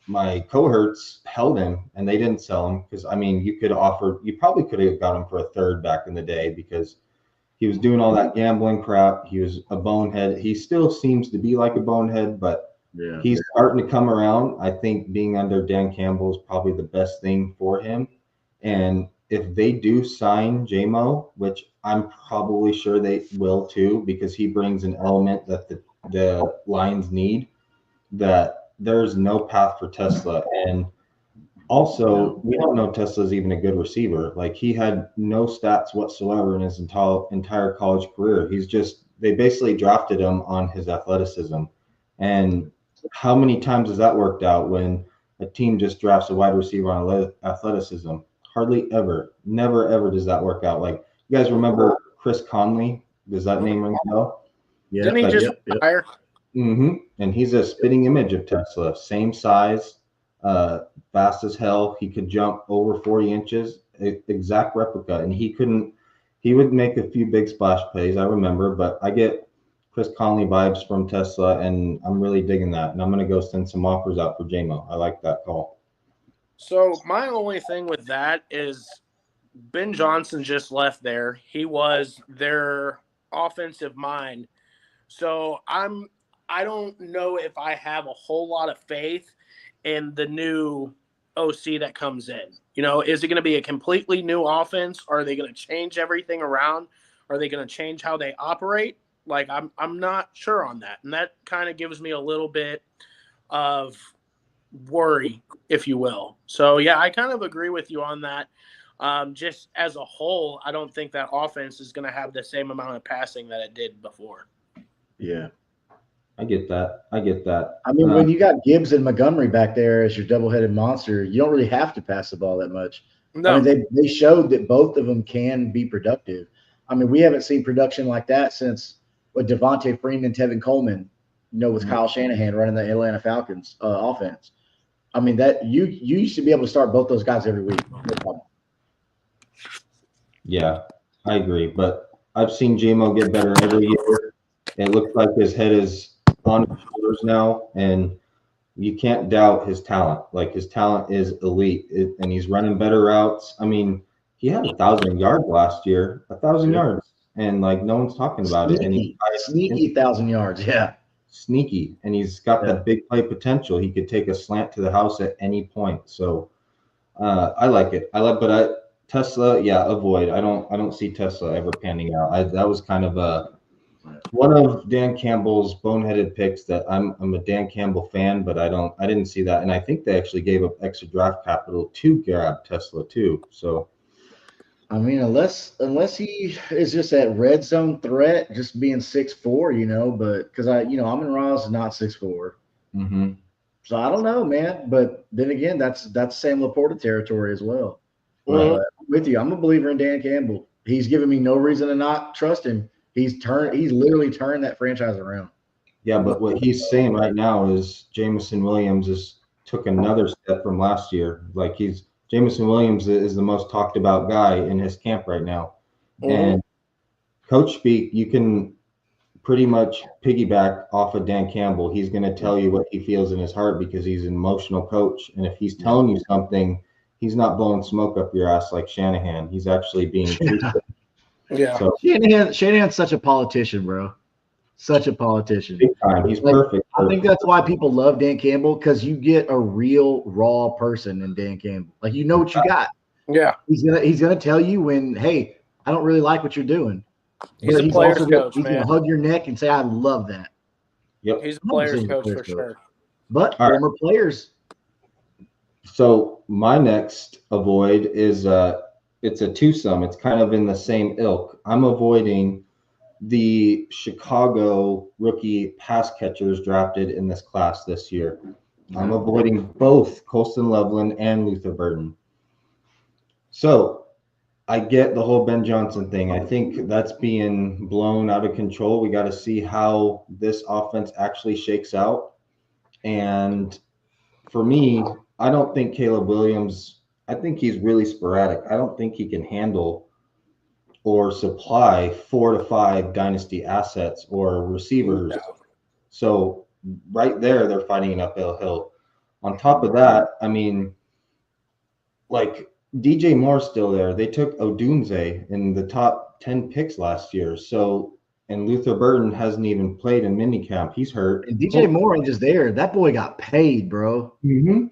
my cohorts held him and they didn't sell him because, I mean, you probably could have got him for a third back in the day because he was doing all that gambling crap. He was a bonehead. He still seems to be like a bonehead, but he's starting to come around. I think being under Dan Campbell is probably the best thing for him. And if they do sign JMO, which I'm probably sure they will too, because he brings an element that the Lions need, that there's no path for Tesla. And also, we don't know Tesla's even a good receiver. Like, he had no stats whatsoever in his entire college career. They basically drafted him on his athleticism. And how many times has that worked out when a team just drafts a wide receiver on athleticism? Hardly ever. Never, ever does that work out. Like, you guys remember Chris Conley? Does that name ring a bell? Yeah. Didn't he just retire? Mm-hmm. And he's a spitting image of Tesla. Same size, fast as hell. He could jump over 40 inches, exact replica. And he would make a few big splash plays, I remember, but I get Chris Conley vibes from Tesla, and I'm really digging that. And I'm going to go send some offers out for JMO. I like that call. So my only thing with that is Ben Johnson just left there. He was their offensive mind. So I don't know if I have a whole lot of faith in the new OC that comes in. You know, is it going to be a completely new offense? Are they going to change everything around? Are they going to change how they operate? Like, I'm not sure on that. And that kind of gives me a little bit of worry, if you will. So, yeah, I kind of agree with you on that. Just as a whole, I don't think that offense is going to have the same amount of passing that it did before. Yeah. I get that. I mean, when you got Gibbs and Montgomery back there as your double-headed monster, you don't really have to pass the ball that much. No. I mean, they showed that both of them can be productive. I mean, we haven't seen production like that since Devontae Freeman, Tevin Coleman, with Kyle Shanahan running the Atlanta Falcons offense. I mean, that you used to be able to start both those guys every week. No problem. Yeah, I agree. But I've seen JMO get better every year. It looks like his head is on his shoulders now, and you can't doubt his talent. Like, his talent is elite, and he's running better routes. I mean, he had 1,000 yards last year, 1,000 yards, and like, no one's talking about it. And sneaky 1,000 yards, yeah. Sneaky, and he's got that big play potential. He could take a slant to the house at any point. So I like it. Tesla, avoid. I don't see Tesla ever panning out. That was kind of one of Dan Campbell's boneheaded picks that I'm a Dan Campbell fan, but I didn't see that. And I think they actually gave up extra draft capital to grab Tesla too. So I mean, unless he is just that red zone threat, just being 6'4", but because Amon-Ra is not 6'4". Mm-hmm. So I don't know, man. But then again, that's Sam Laporta territory as well. Right. With you, I'm a believer in Dan Campbell. He's given me no reason to not trust him. He's literally turned that franchise around. Yeah, but what he's saying right now is Jameson Williams took another step from last year. Like, Jameson Williams is the most talked about guy in his camp right now. Mm-hmm. And coach speak, you can pretty much piggyback off of Dan Campbell. He's going to tell you what he feels in his heart because he's an emotional coach. And if he's telling you something, he's not blowing smoke up your ass like Shanahan. He's actually being truthful. Yeah. So Shanahan's such a politician, bro. Such a politician. big time. He's Like, perfect. I think that's why people love Dan Campbell, because you get a real raw person in Dan Campbell. Like, you know what you got. Yeah. He's gonna tell you when, hey, I don't really like what you're doing. He's But a player's also coach, he's man. gonna hug your neck and say, I love that. Yep. He's a player's He's a coach player's for coach. sure. But All right. former players. So my next avoid is it's a twosome. It's kind of in the same ilk. I'm avoiding the Chicago rookie pass catchers drafted in this class this year. I'm avoiding both Colston Loveland and Luther Burden. So I get the whole Ben Johnson thing. I think that's being blown out of control. We got to see how this offense actually shakes out. And for me, I don't think Caleb Williams, I think he's really sporadic. I don't think he can handle or supply 4 to 5 dynasty assets or receivers. No. So right there, they're fighting an uphill hill. On top of that, I mean, like DJ Moore's still there. They took Odunze in the top 10 picks last year. So, and Luther Burden hasn't even played in minicamp. He's hurt. And DJ Moore ain't just there. That boy got paid, bro. Mm-hmm.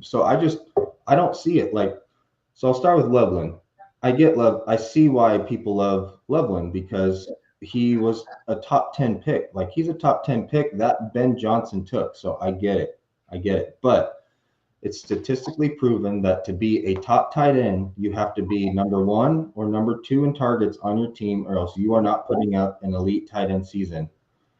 So I don't see it. Like, so I'll start with Loveland. I see why people love Loveland because he was a top 10 pick. Like, he's a top 10 pick that Ben Johnson took. So I get it. But it's statistically proven that to be a top tight end, you have to be number 1 or number 2 in targets on your team, or else you are not putting up an elite tight end season.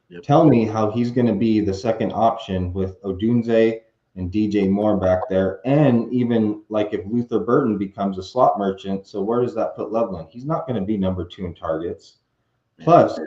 Yep. Tell me how he's going to be the second option with Odunze and DJ Moore back there. And even like if Luther Burden becomes a slot merchant, so where does that put Loveland? He's not going to be number 2 in targets. Plus,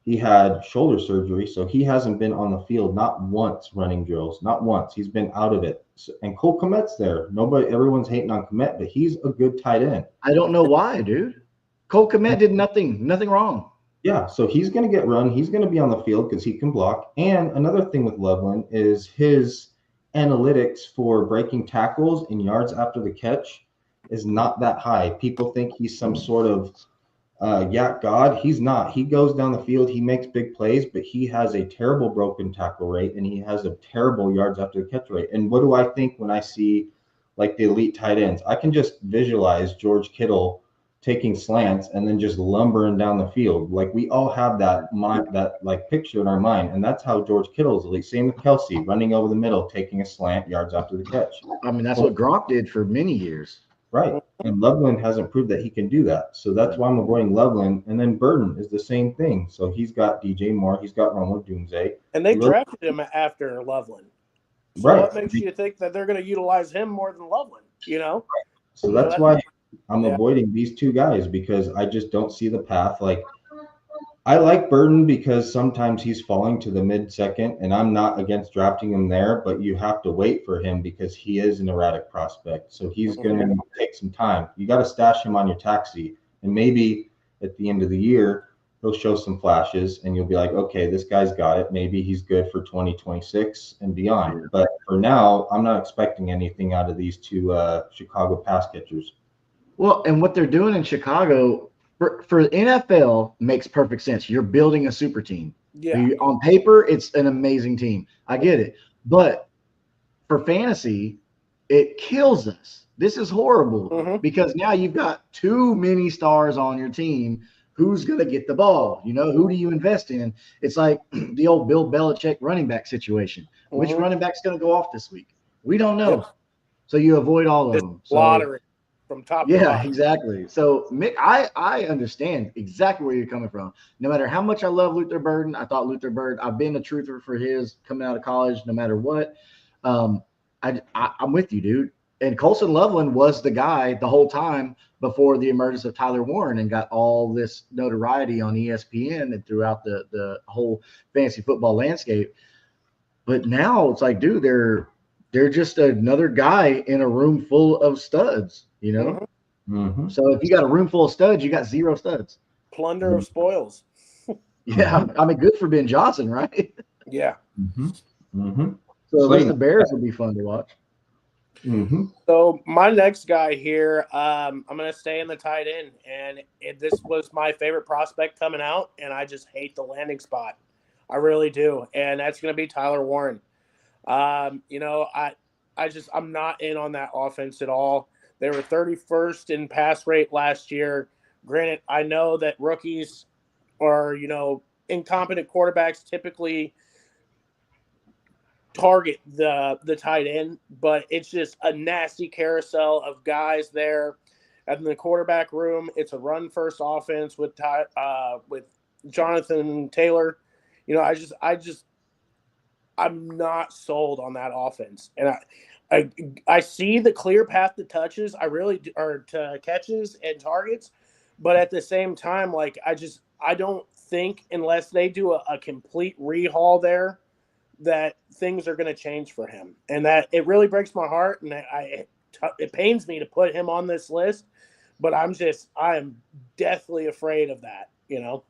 he had shoulder surgery, so he hasn't been on the field not once running drills, not once. He's been out of it. And Cole Kmet's there. Everyone's hating on Kmet, but he's a good tight end. I don't know why, dude. Cole Kmet did nothing wrong. Yeah, so he's going to get run. He's going to be on the field because he can block. And another thing with Loveland is his analytics for breaking tackles and yards after the catch is not that high. People think he's some sort of yak god. He's not. He goes down the field, he makes big plays, but he has a terrible broken tackle rate and he has a terrible yards after the catch rate. And what do I think when I see like the elite tight ends? I can just visualize George Kittle taking slants and then just lumbering down the field. Like, we all have that like picture in our mind, and that's how George Kittle is elite. Same with Kelsey, running over the middle, taking a slant, yards after the catch. I mean, that's what Gronk did for many years. Right. And Loveland hasn't proved that he can do that. So that's why I'm avoiding Loveland. And then Burden is the same thing. So he's got DJ Moore, he's got Ronald Dunze. And they drafted him after Loveland. So Right. what makes you think that they're going to utilize him more than Loveland, you know? So that's why I'm avoiding these two guys, because I just don't see the path. Like, I like Burden because sometimes he's falling to the mid-second, and I'm not against drafting him there, but you have to wait for him because he is an erratic prospect. So he's going to take some time. You got to stash him on your taxi, and maybe at the end of the year, he'll show some flashes, and you'll be like, okay, this guy's got it. Maybe he's good for 2026 and beyond. But for now, I'm not expecting anything out of these two Chicago pass catchers. Well, and what they're doing in Chicago for the NFL makes perfect sense. You're building a super team. Yeah. On paper, it's an amazing team. I get it. But for fantasy, it kills us. This is horrible because now you've got too many stars on your team. Who's going to get the ball? You know, who do you invest in? It's like the old Bill Belichick running back situation. Which running back's going to go off this week? We don't know. So you avoid all of them. So, lottery from top to bottom. Exactly. So, Mick, I understand exactly where you're coming from. No matter how much I love Luther Burden, I thought Luther Burden, I've been a truther for his coming out of college, no matter what. I'm with you, dude. And Colston Loveland was the guy the whole time before the emergence of Tyler Warren and got all this notoriety on ESPN and throughout the whole fantasy football landscape. But now it's like, dude, they're just another guy in a room full of studs, you know? So if you got a room full of studs, you got zero studs. Plunder of spoils. Yeah, I mean, good for Ben Johnson, right? Yeah. Mm-hmm. Mm-hmm. So at least Slayton. the Bears will be fun to watch. Mm-hmm. So my next guy here, I'm going to stay in the tight end, and this was my favorite prospect coming out, and I just hate the landing spot. I really do, and that's going to be Tyler Warren. You know, I'm not in on that offense at all. They were 31st in pass rate last year. Granted, I know that rookies or, you know, incompetent quarterbacks typically target the tight end, but it's just a nasty carousel of guys there. And in the quarterback room, it's a run first offense with Jonathan Taylor. You know, I'm not sold on that offense, and I see the clear path to touches. I really do, or to catches and targets, but at the same time, like I don't think unless they do a complete rehaul there that things are going to change for him, and that it really breaks my heart, and it pains me to put him on this list, but I am deathly afraid of that. You know.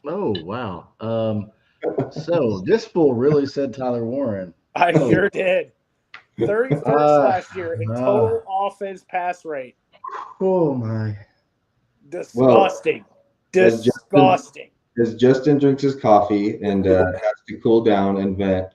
Oh, wow. So this fool really said Tyler Warren. I Oh. sure did. 31st last year in total offense pass rate. Oh my. Disgusting. As Disgusting. As Justin drinks his coffee and has to cool down and vent,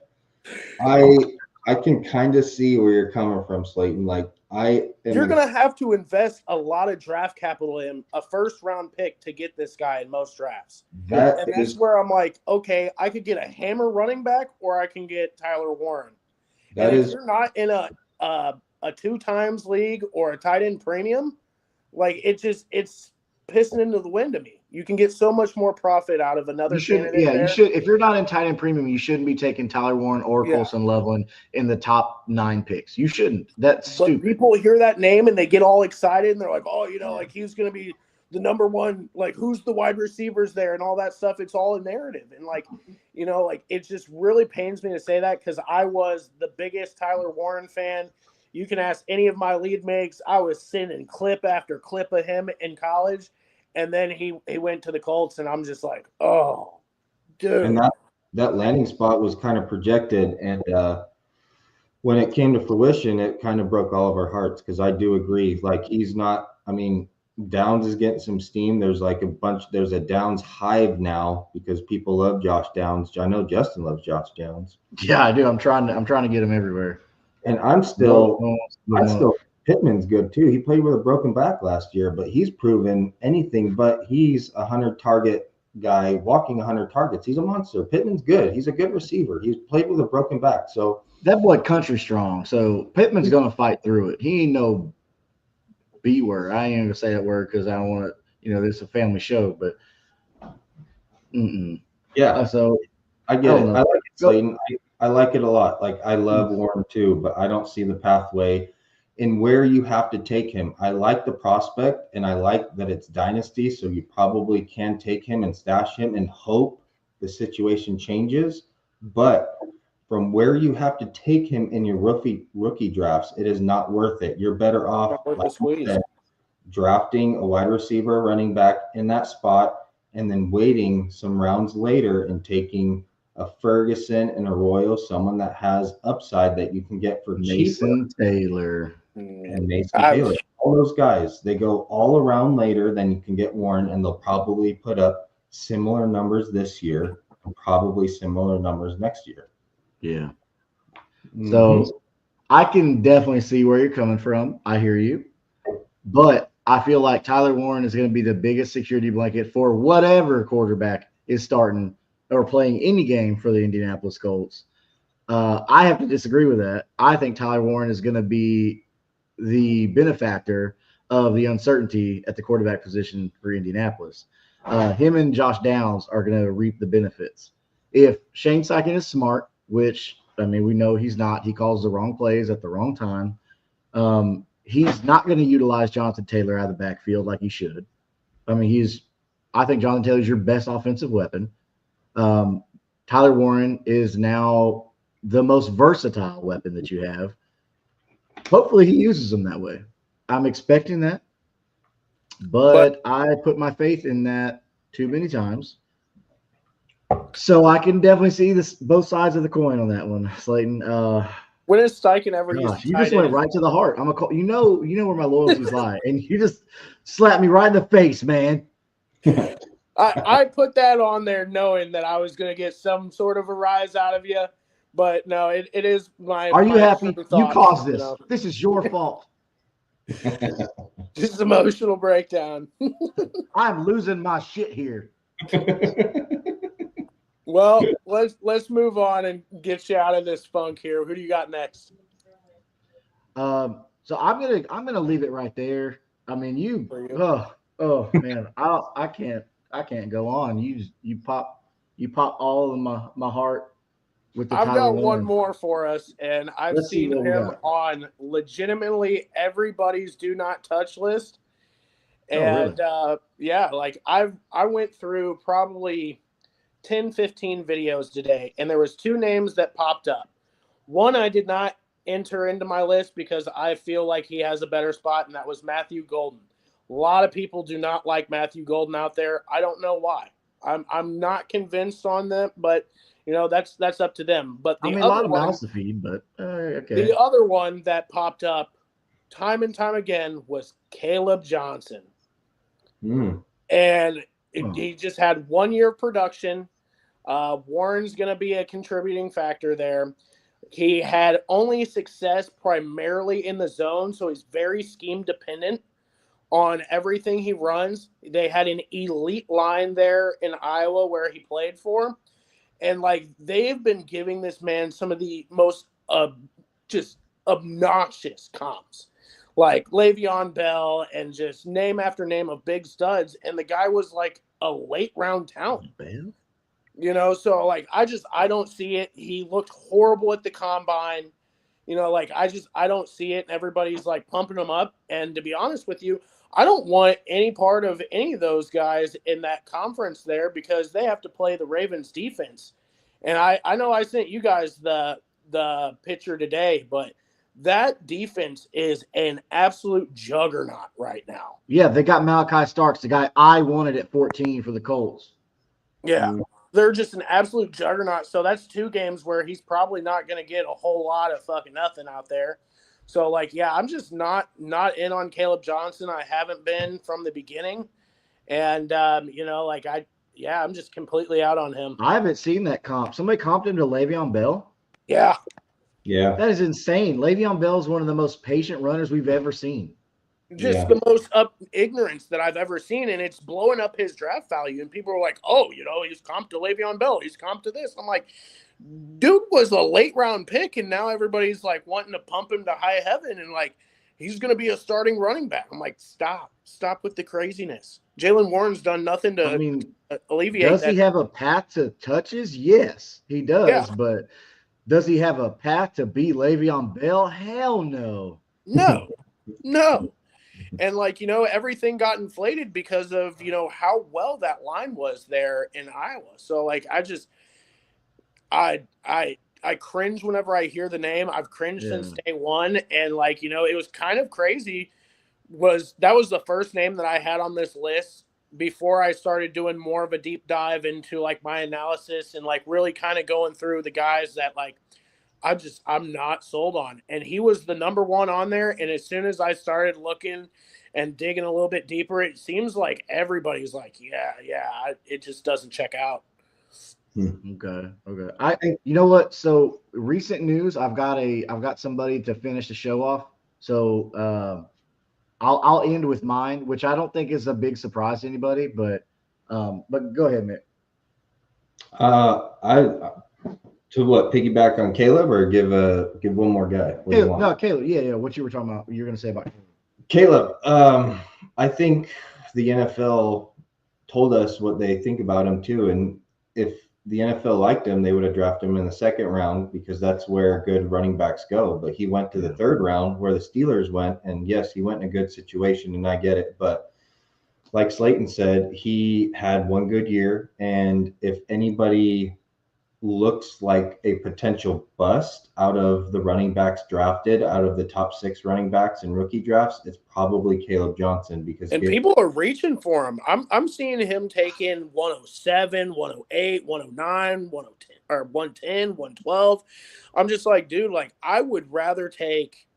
I can kind of see where you're coming from, Slayton. Like You're going to have to invest a lot of draft capital in a first round pick to get this guy in most drafts. That's where I'm like, okay, I could get a hammer running back or I can get Tyler Warren. If you're not in a 2x league or a tight end premium, like it's pissing into the wind to me. You can get so much more profit out of another candidate. Yeah, you should. If you're not in tight end premium, you shouldn't be taking Tyler Warren or Colson Loveland in the top 9 picks. You shouldn't. That's stupid. People hear that name and they get all excited and they're like, oh, you know, like he's going to be the number one, like who's the wide receivers there and all that stuff. It's all a narrative. And like, you know, like it just really pains me to say that because I was the biggest Tyler Warren fan. You can ask any of my lead mates. I was sending clip after clip of him in college. And then he went to the Colts, and I'm just like, oh, dude. And that landing spot was kind of projected, and when it came to fruition, it kind of broke all of our hearts because I do agree. Like he's not. I mean, Downs is getting some steam. There's like there's a Downs hive now because people love Josh Downs. I know Justin loves Josh Downs. Yeah, I do. I'm trying to get him everywhere. And I'm still Pittman's good too. He played with a broken back last year, but he's proven anything but he's a 100-target guy walking 100 targets. He's a monster. Pittman's good. He's a good receiver. He's played with a broken back. So that boy country strong. So Pittman's going to fight through it. He ain't no B word. I ain't even going to say that word because I don't want to, you know, this is a family show, but yeah. So I get it. I like it, Slayton. I like it a lot. Like I love Warren too, but I don't see the pathway in where you have to take him. I like the prospect and I like that it's dynasty. So you probably can take him and stash him and hope the situation changes. But from where you have to take him in your rookie drafts, it is not worth it. You're better off drafting a wide receiver, running back in that spot, and then waiting some rounds later and taking a Ferguson and a Royal, someone that has upside that you can get for Mason Taylor. And Mason Taylor, all those guys, they go all around later. Then you can get Warren, and they'll probably put up similar numbers this year, and probably similar numbers next year. Yeah. So I can definitely see where you're coming from. I hear you, but I feel like Tyler Warren is going to be the biggest security blanket for whatever quarterback is starting or playing any game for the Indianapolis Colts. I have to disagree with that. I think Tyler Warren is going to be the benefactor of the uncertainty at the quarterback position for Indianapolis. Him and Josh Downs are going to reap the benefits. If Shane Steichen is smart, which, I mean, we know he's not. He calls the wrong plays at the wrong time. He's not going to utilize Jonathan Taylor out of the backfield like he should. I mean, I think Jonathan Taylor is your best offensive weapon. Tyler Warren is now the most versatile weapon that you have. Hopefully he uses them that way. I'm expecting that, but I put my faith in that too many times. So I can definitely see this both sides of the coin on that one, Slayton. When has Steichen ever used Gosh, you tight just went end? right to the heart. I'm a call. You know where my loyalties lie, and you just slapped me right in the face, man. I put that on there knowing that I was going to get some sort of a rise out of you, but no, it is my. Are you my happy? true You thoughts, caused you this. know. This is your fault. Just emotional breakdown. I'm losing my shit here. Well, let's move on and get you out of this funk here. Who do you got next? So I'm gonna leave it right there. I mean, For you? oh man, I can't go on. You pop all of my heart with the I've Tyler got one Warren. more for us, and I've Let's see seen what we him got. on legitimately everybody's do not touch list. Oh, really? And yeah, like I went through probably 10, 15 videos today, and there was two names that popped up. One I did not enter into my list because I feel like he has a better spot, and that was Matthew Golden. A lot of people do not like Matthew Golden out there. I don't know why. I'm not convinced on them, but you know that's up to them. But I the mean, a lot other of one, mouths to feed, but okay. the other one that popped up time and time again was Caleb Johnson. And he just had 1 year of production. Warren's going to be a contributing factor there. He had only success primarily in the zone, so he's very scheme dependent on everything he runs. They had an elite line there in Iowa where he played for, and like they've been giving this man some of the most just obnoxious comps, like Le'Veon Bell and just name after name of big studs, and the guy was like a late round talent. Bell? You know, so like I don't see it. He looked horrible at the combine. You know, like I don't see it, and everybody's like pumping him up. And to be honest with you, I don't want any part of any of those guys in that conference there because they have to play the Ravens defense. And I know I sent you guys the picture today, but that defense is an absolute juggernaut right now. Yeah, they got Malachi Starks, the guy I wanted at 14 for the Colts. Yeah. They're just an absolute juggernaut. So that's two games where he's probably not going to get a whole lot of fucking nothing out there. So like, yeah, I'm just not in on Caleb Johnson. I haven't been from the beginning, and you know, like I'm just completely out on him. I haven't seen that comp. Somebody comped him to Le'Veon Bell. Yeah, That is insane. Le'Veon Bell is one of the most patient runners we've ever seen. just the most ignorance that I've ever seen, and it's blowing up his draft value. And people are like, "Oh, you know, he's comped to Le'Veon Bell. He's comped to this." I'm like, dude was a late round pick, and now everybody's like wanting to pump him to high heaven, and like he's going to be a starting running back. I'm like, stop with the craziness. Jalen Warren's done nothing to alleviate does that. he have a path to touches? Yes, he does. Yeah. But does he have a path to be Le'Veon Bell? Hell no. No. And like, you know, everything got inflated because of, you know, how well that line was there in Iowa. So like, I cringe whenever I hear the name. I've cringed since day one. And like, you know, it was kind of crazy. That was the first name that I had on this list before I started doing more of a deep dive into like my analysis and like really kind of going through the guys that like I'm not sold on. And he was the number one on there. And as soon as I started looking and digging a little bit deeper, it seems like everybody's like, it just doesn't check out. Okay. You know what? So recent news, I've got somebody to finish the show off. So I'll end with mine, which I don't think is a big surprise to anybody, but go ahead, Mick. To what, piggyback on Caleb or give one more guy? Caleb. Yeah. What you were talking about, you're going to say about Caleb. I think the NFL told us what they think about him too. And if the NFL liked him, they would have drafted him in the second round because that's where good running backs go. But he went to the third round where the Steelers went. And yes, he went in a good situation and I get it. But like Slayton said, he had one good year. And if anybody looks like a potential bust out of the running backs drafted, out of the top 6 running backs in rookie drafts, it's probably Caleb Johnson because And people are reaching for him. I'm seeing him taking 107, 108, 109, 110, or 110, 112. I'm just like, dude, like I would rather take,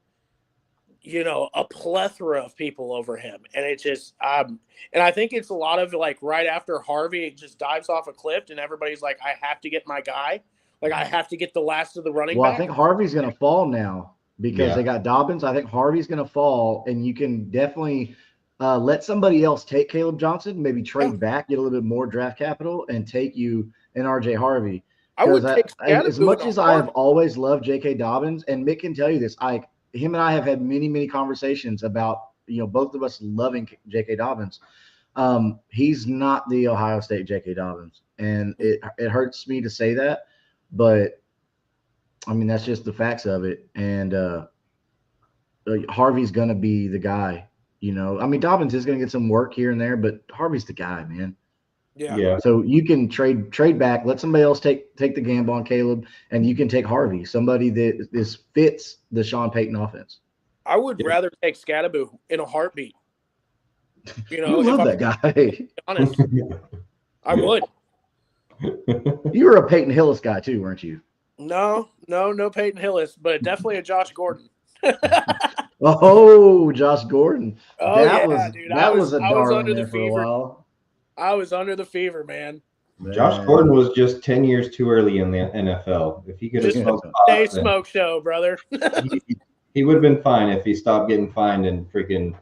a plethora of people over him. And it just, and I think it's a lot of like right after Harvey, it just dives off a cliff and everybody's like, I have to get my guy. Like I have to get the last of the running Well, back. I think Harvey's going to fall now because Yeah. they got Dobbins. I think Harvey's going to fall, and you can definitely let somebody else take Caleb Johnson, maybe trade back, get a little bit more draft capital, and take you an RJ Harvey. I would Because take as much Scatterboo as in a I have heartbeat. always loved J.K. Dobbins, and Mick can tell you this, him and I have had many, many conversations about, both of us loving J.K. Dobbins. He's not the Ohio State J.K. Dobbins, and it hurts me to say that, but I mean, that's just the facts of it. And Harvey's going to be the guy, I mean, Dobbins is going to get some work here and there, but Harvey's the guy, man. Yeah. So you can trade back, let somebody else take the gamble on Caleb, and you can take Harvey, somebody that fits the Sean Payton offense. I would rather take Scatterboo in a heartbeat. You love that guy. Honest, I would. You were a Peyton Hillis guy too, weren't you? No Peyton Hillis, but definitely a Josh Gordon. Oh, Josh Gordon. Oh that dude. was a I was darling under there the for a fever. while. I was under the fever, man. Josh Gordon was just 10 years too early in the NFL. If he could have Just smoked Day pot, then smoke show, brother. he would have been fine if he stopped getting fined and freaking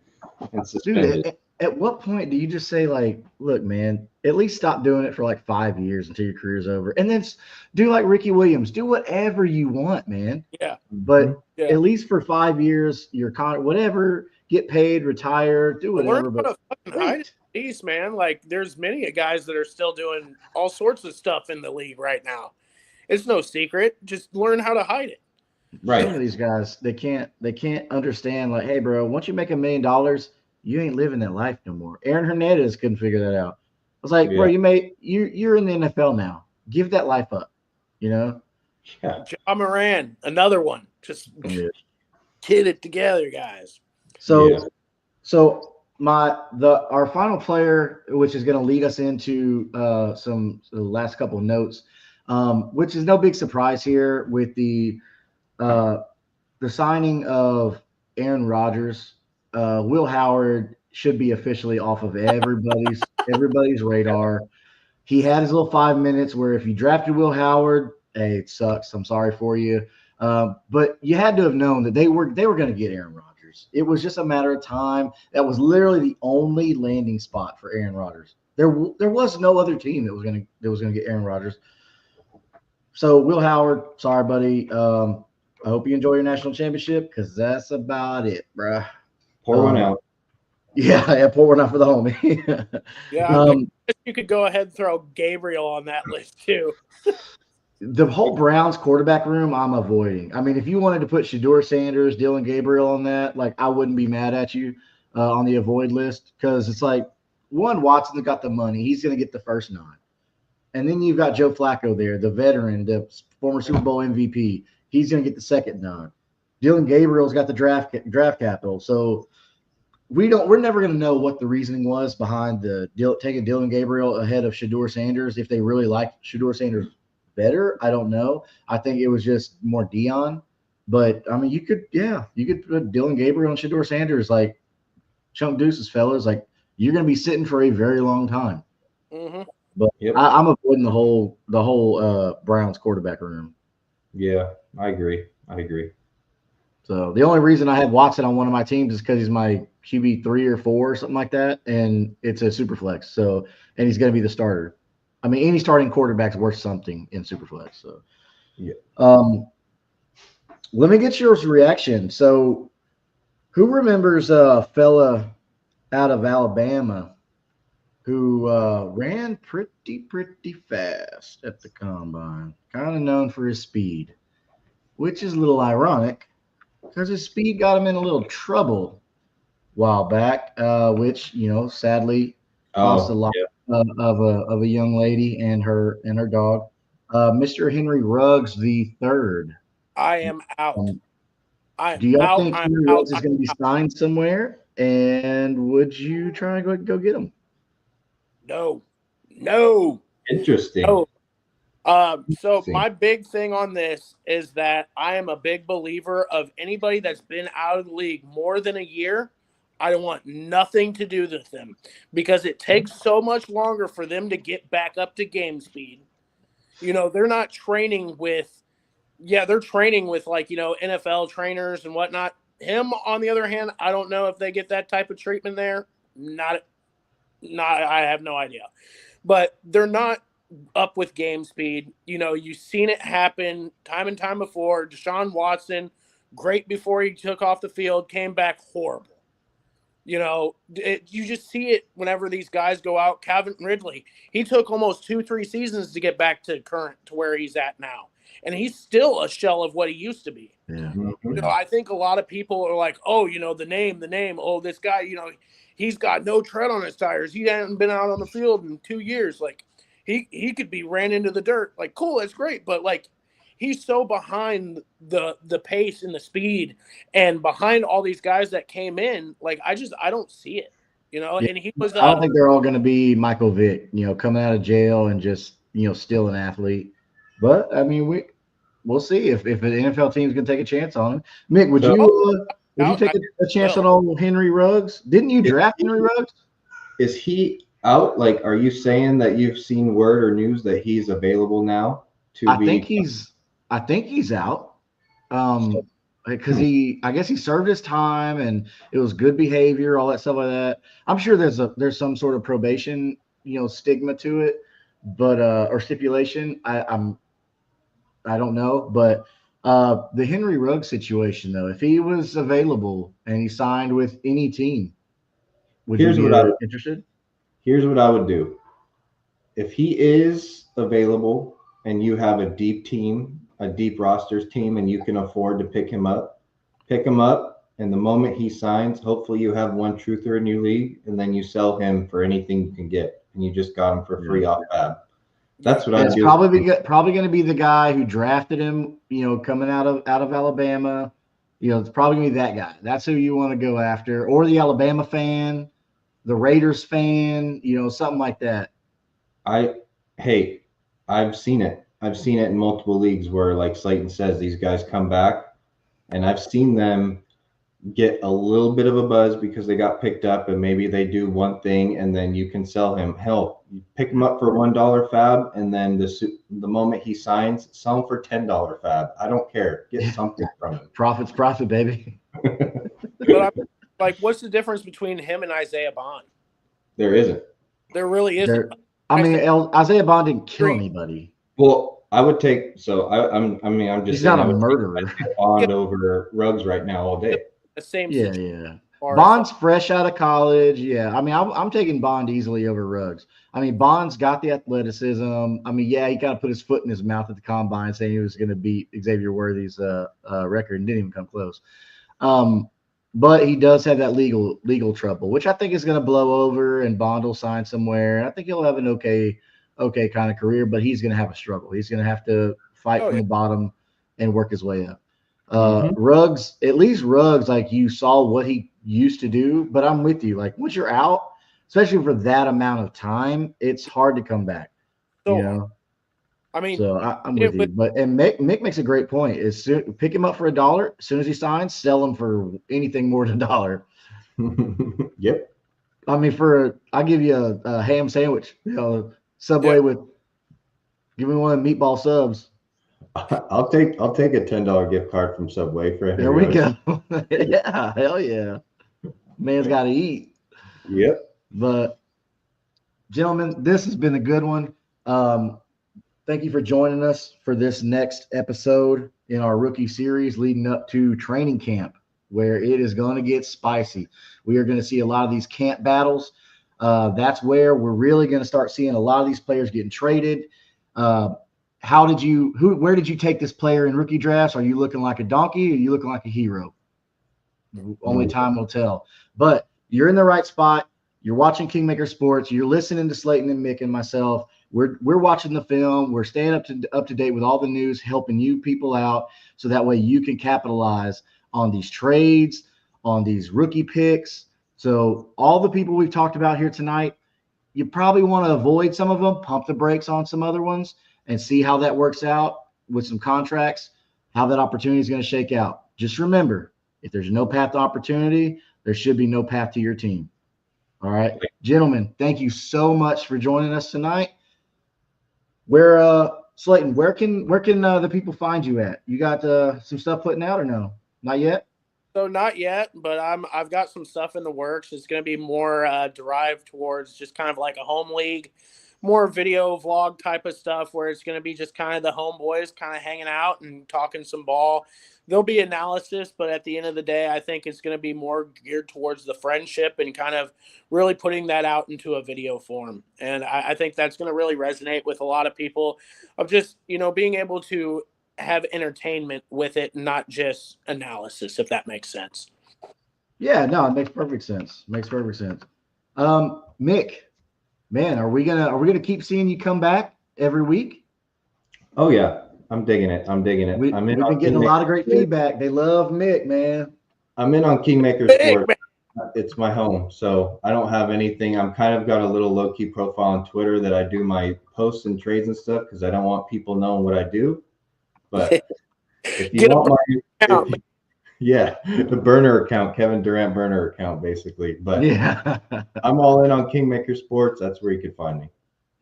and suspended. Dude, at what point do you just say, like, look, man, at least stop doing it for like 5 years until your career's over, and then do like Ricky Williams, do whatever you want, man. Yeah. But Yeah. at least for 5 years, you're whatever, get paid, retire, do whatever. Learn how to fucking hide Wait. it, peace, man. Like, there's many guys that are still doing all sorts of stuff in the league right now. It's no secret. Just learn how to hide it. Right. Some of these guys, they can't understand, like, hey, bro, once you make $1 million, you ain't living that life no more. Aaron Hernandez couldn't figure that out. I was like, bro, you're in the NFL now. Give that life up, Yeah. Ja Moran, another one. Just get it together, guys. So our final player, which is going to lead us into the last couple of notes, which is no big surprise here with the signing of Aaron Rodgers. Will Howard should be officially off of everybody's radar. He had his little 5 minutes where if you drafted Will Howard, hey, it sucks. I'm sorry for you. But you had to have known that they were going to get Aaron Rodgers. It was just a matter of time. That was literally the only landing spot for Aaron Rodgers. There was no other team that was going to get Aaron Rodgers. So Will Howard, sorry, buddy. I hope you enjoy your national championship because that's about it, bruh. Pour one out. Yeah, pour one out for the homie. Yeah, you could go ahead and throw Gabriel on that list too. The whole Browns quarterback room, I'm avoiding. I mean, if you wanted to put Shedeur Sanders, Dylan Gabriel on that, like I wouldn't be mad at you on the avoid list because it's like, one, Watson's got the money. He's going to get the first 9. And then you've got Joe Flacco there, the veteran, the former Super Bowl MVP. He's going to get the second 9. Dylan Gabriel's got the draft capital. So we're never going to know what the reasoning was behind taking Dylan Gabriel ahead of Shedeur Sanders. If they really liked Shedeur Sanders better, I don't know. I think it was just more Dion. But I mean, you could put Dylan Gabriel and Shedeur Sanders like chunk deuces, fellas. Like you're going to be sitting for a very long time. Mm-hmm. But I'm avoiding the whole Browns quarterback room. Yeah, I agree. So the only reason I have Watson on one of my teams is because he's my QB 3 or 4 or something like that, and it's a super flex. So and he's going to be the starter. I mean, any starting quarterback's worth something in super flex. So let me get your reaction. So who remembers a fella out of Alabama who ran pretty fast at the combine, kind of known for his speed, which is a little ironic because his speed got him in a little trouble a while back, which, sadly cost a lot of a young lady and her dog. Mr. Henry Ruggs the third. I am out. I Do am y'all out. think I'm Henry out. Ruggs is going to be signed somewhere? And would you try and go get him? No. Interesting. So Interesting. my big thing on this is that I am a big believer of anybody that's been out of the league more than a year. I don't want nothing to do with them because it takes so much longer for them to get back up to game speed. They're not training with, they're training with NFL trainers and whatnot. Him, on the other hand, I don't know if they get that type of treatment there. Not, I have no idea. But they're not up with game speed. You've seen it happen time and time before. Deshaun Watson, great before he took off the field, came back horrible. You just see it whenever these guys go out. Calvin Ridley, he took almost 2-3 seasons to get back to where he's at now. And he's still a shell of what he used to be. Yeah. I think a lot of people are like, oh, the name. Oh, this guy, he's got no tread on his tires. He hasn't been out on the field in 2 years. Like, he could be ran into the dirt. Like, cool, that's great. But, like, he's so behind the pace and the speed and behind all these guys that came in. Like, I don't see it, Yeah. And he was. I don't think they're all going to be Michael Vick, coming out of jail and just, still an athlete. But, I mean, we'll see if an NFL team's going to take a chance on him. Mick, would you take a chance on old Henry Ruggs? Didn't you draft Henry Ruggs? Is he out? Like, are you saying that you've seen word or news that he's available now? I think he's out. Because I guess he served his time and it was good behavior, all that stuff like that. I'm sure there's some sort of probation, stigma to it, but or stipulation. I don't know, but the Henry Ruggs situation though, if he was available and he signed with any team, would you be interested? Here's what I would do. If he is available and you have a deep team, a deep rosters team, and you can afford to pick him up. And the moment he signs, hopefully you have one truther in your league, and then you sell him for anything you can get, and you just got him for free off Fab. That's what I'd do. Probably going to be the guy who drafted him, coming out of Alabama. It's probably going to be that guy. That's who you want to go after, or the Alabama fan, the Raiders fan, something like that. I've seen it. I've seen it in multiple leagues where, like Slayton says, these guys come back, and I've seen them get a little bit of a buzz because they got picked up, and maybe they do one thing, and then you can sell him. Hell, you pick him up for $1 Fab, and then the moment he signs, sell him for $10 Fab. I don't care. Get something from him. Profit's profit, baby. But like, what's the difference between him and Isaiah Bond? There isn't. There really isn't. Isaiah Bond didn't kill anybody. Well, I would take. So I'm just. He's not a murderer. Bond over Ruggs right now all day. The same. Yeah. Bond's fresh out of college. Yeah, I mean, I'm taking Bond easily over Ruggs. I mean, Bond's got the athleticism. I mean, yeah, he kind of put his foot in his mouth at the combine, saying he was going to beat Xavier Worthy's record, and didn't even come close. But he does have that legal trouble, which I think is going to blow over, and Bond will sign somewhere. I think he'll have an okay kind of career, but he's going to have a struggle. He's going to have to fight from the bottom and work his way up. Ruggs, at least Ruggs, like, you saw what he used to do, but I'm with you. Like, once you're out, especially for that amount of time, it's hard to come back. So, I mean, so I'm with you. But Mick makes a great point. Pick him up for $1. As soon as he signs, sell him for anything more than $1. Yep. I mean, I'll give you a ham sandwich, Subway with, give me one of the meatball subs. I'll take a $10 gift card from Subway for him. There we go. Yeah, hell yeah. Man's got to eat. Yep. But, gentlemen, this has been a good one. Thank you for joining us for this next episode in our rookie series leading up to training camp, where it is going to get spicy. We are going to see a lot of these camp battles. That's where we're really going to start seeing a lot of these players getting traded. Where did you take this player in rookie drafts? Are you looking like a donkey, or are you looking like a hero? Only time will tell. But you're in the right spot. you're watching Kingmaker Sports, you're listening to Slayton and Mick and myself. We're watching the film. We're staying up to date with all the news, helping you people out, so that way you can capitalize on these trades, on these rookie picks. So all the people we've talked about here tonight, you probably want to avoid some of them, pump the brakes on some other ones, and see how that works out with some contracts, how that opportunity is going to shake out. Just remember, if there's no path to opportunity, there should be no path to your team. All right, gentlemen, thank you so much for joining us tonight. Slayton, where can the people find you at? You got some stuff putting out or no? Not yet? So not yet, but I've got some stuff in the works. It's going to be more derived towards just kind of like a home league, more video vlog type of stuff, where it's going to be just kind of the homeboys kind of hanging out and talking some ball. There'll be analysis, but at the end of the day, I think it's going to be more geared towards the friendship and kind of really putting that out into a video form. And I think that's going to really resonate with a lot of people, of just, being able to have entertainment with it, not just analysis, if that makes sense. Yeah, no, it makes perfect sense. Mick, man, are we gonna keep seeing you come back every week? Oh yeah, I'm digging it. We've been getting a lot of great feedback. They love Mick, man. I'm in on Kingmaker Sports. It's my home, so I don't have anything. I'm kind of got a little low-key profile on Twitter that I do my posts and trades and stuff, because I don't want people knowing what I do. But if you want the burner account, Kevin Durant burner account, basically. But yeah, I'm all in on Kingmaker Sports. That's where you can find me.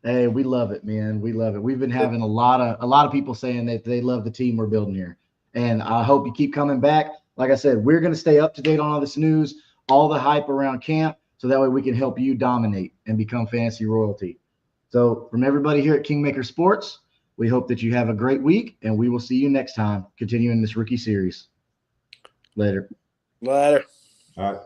Hey, we love it, man. We love it. We've been having a lot of people saying that they love the team we're building here, and I hope you keep coming back. Like I said, we're going to stay up to date on all this news, all the hype around camp, so that way we can help you dominate and become fantasy royalty. So from everybody here at Kingmaker Sports, we hope that you have a great week, and we will see you next time, continuing this rookie series. Later. Later. All right.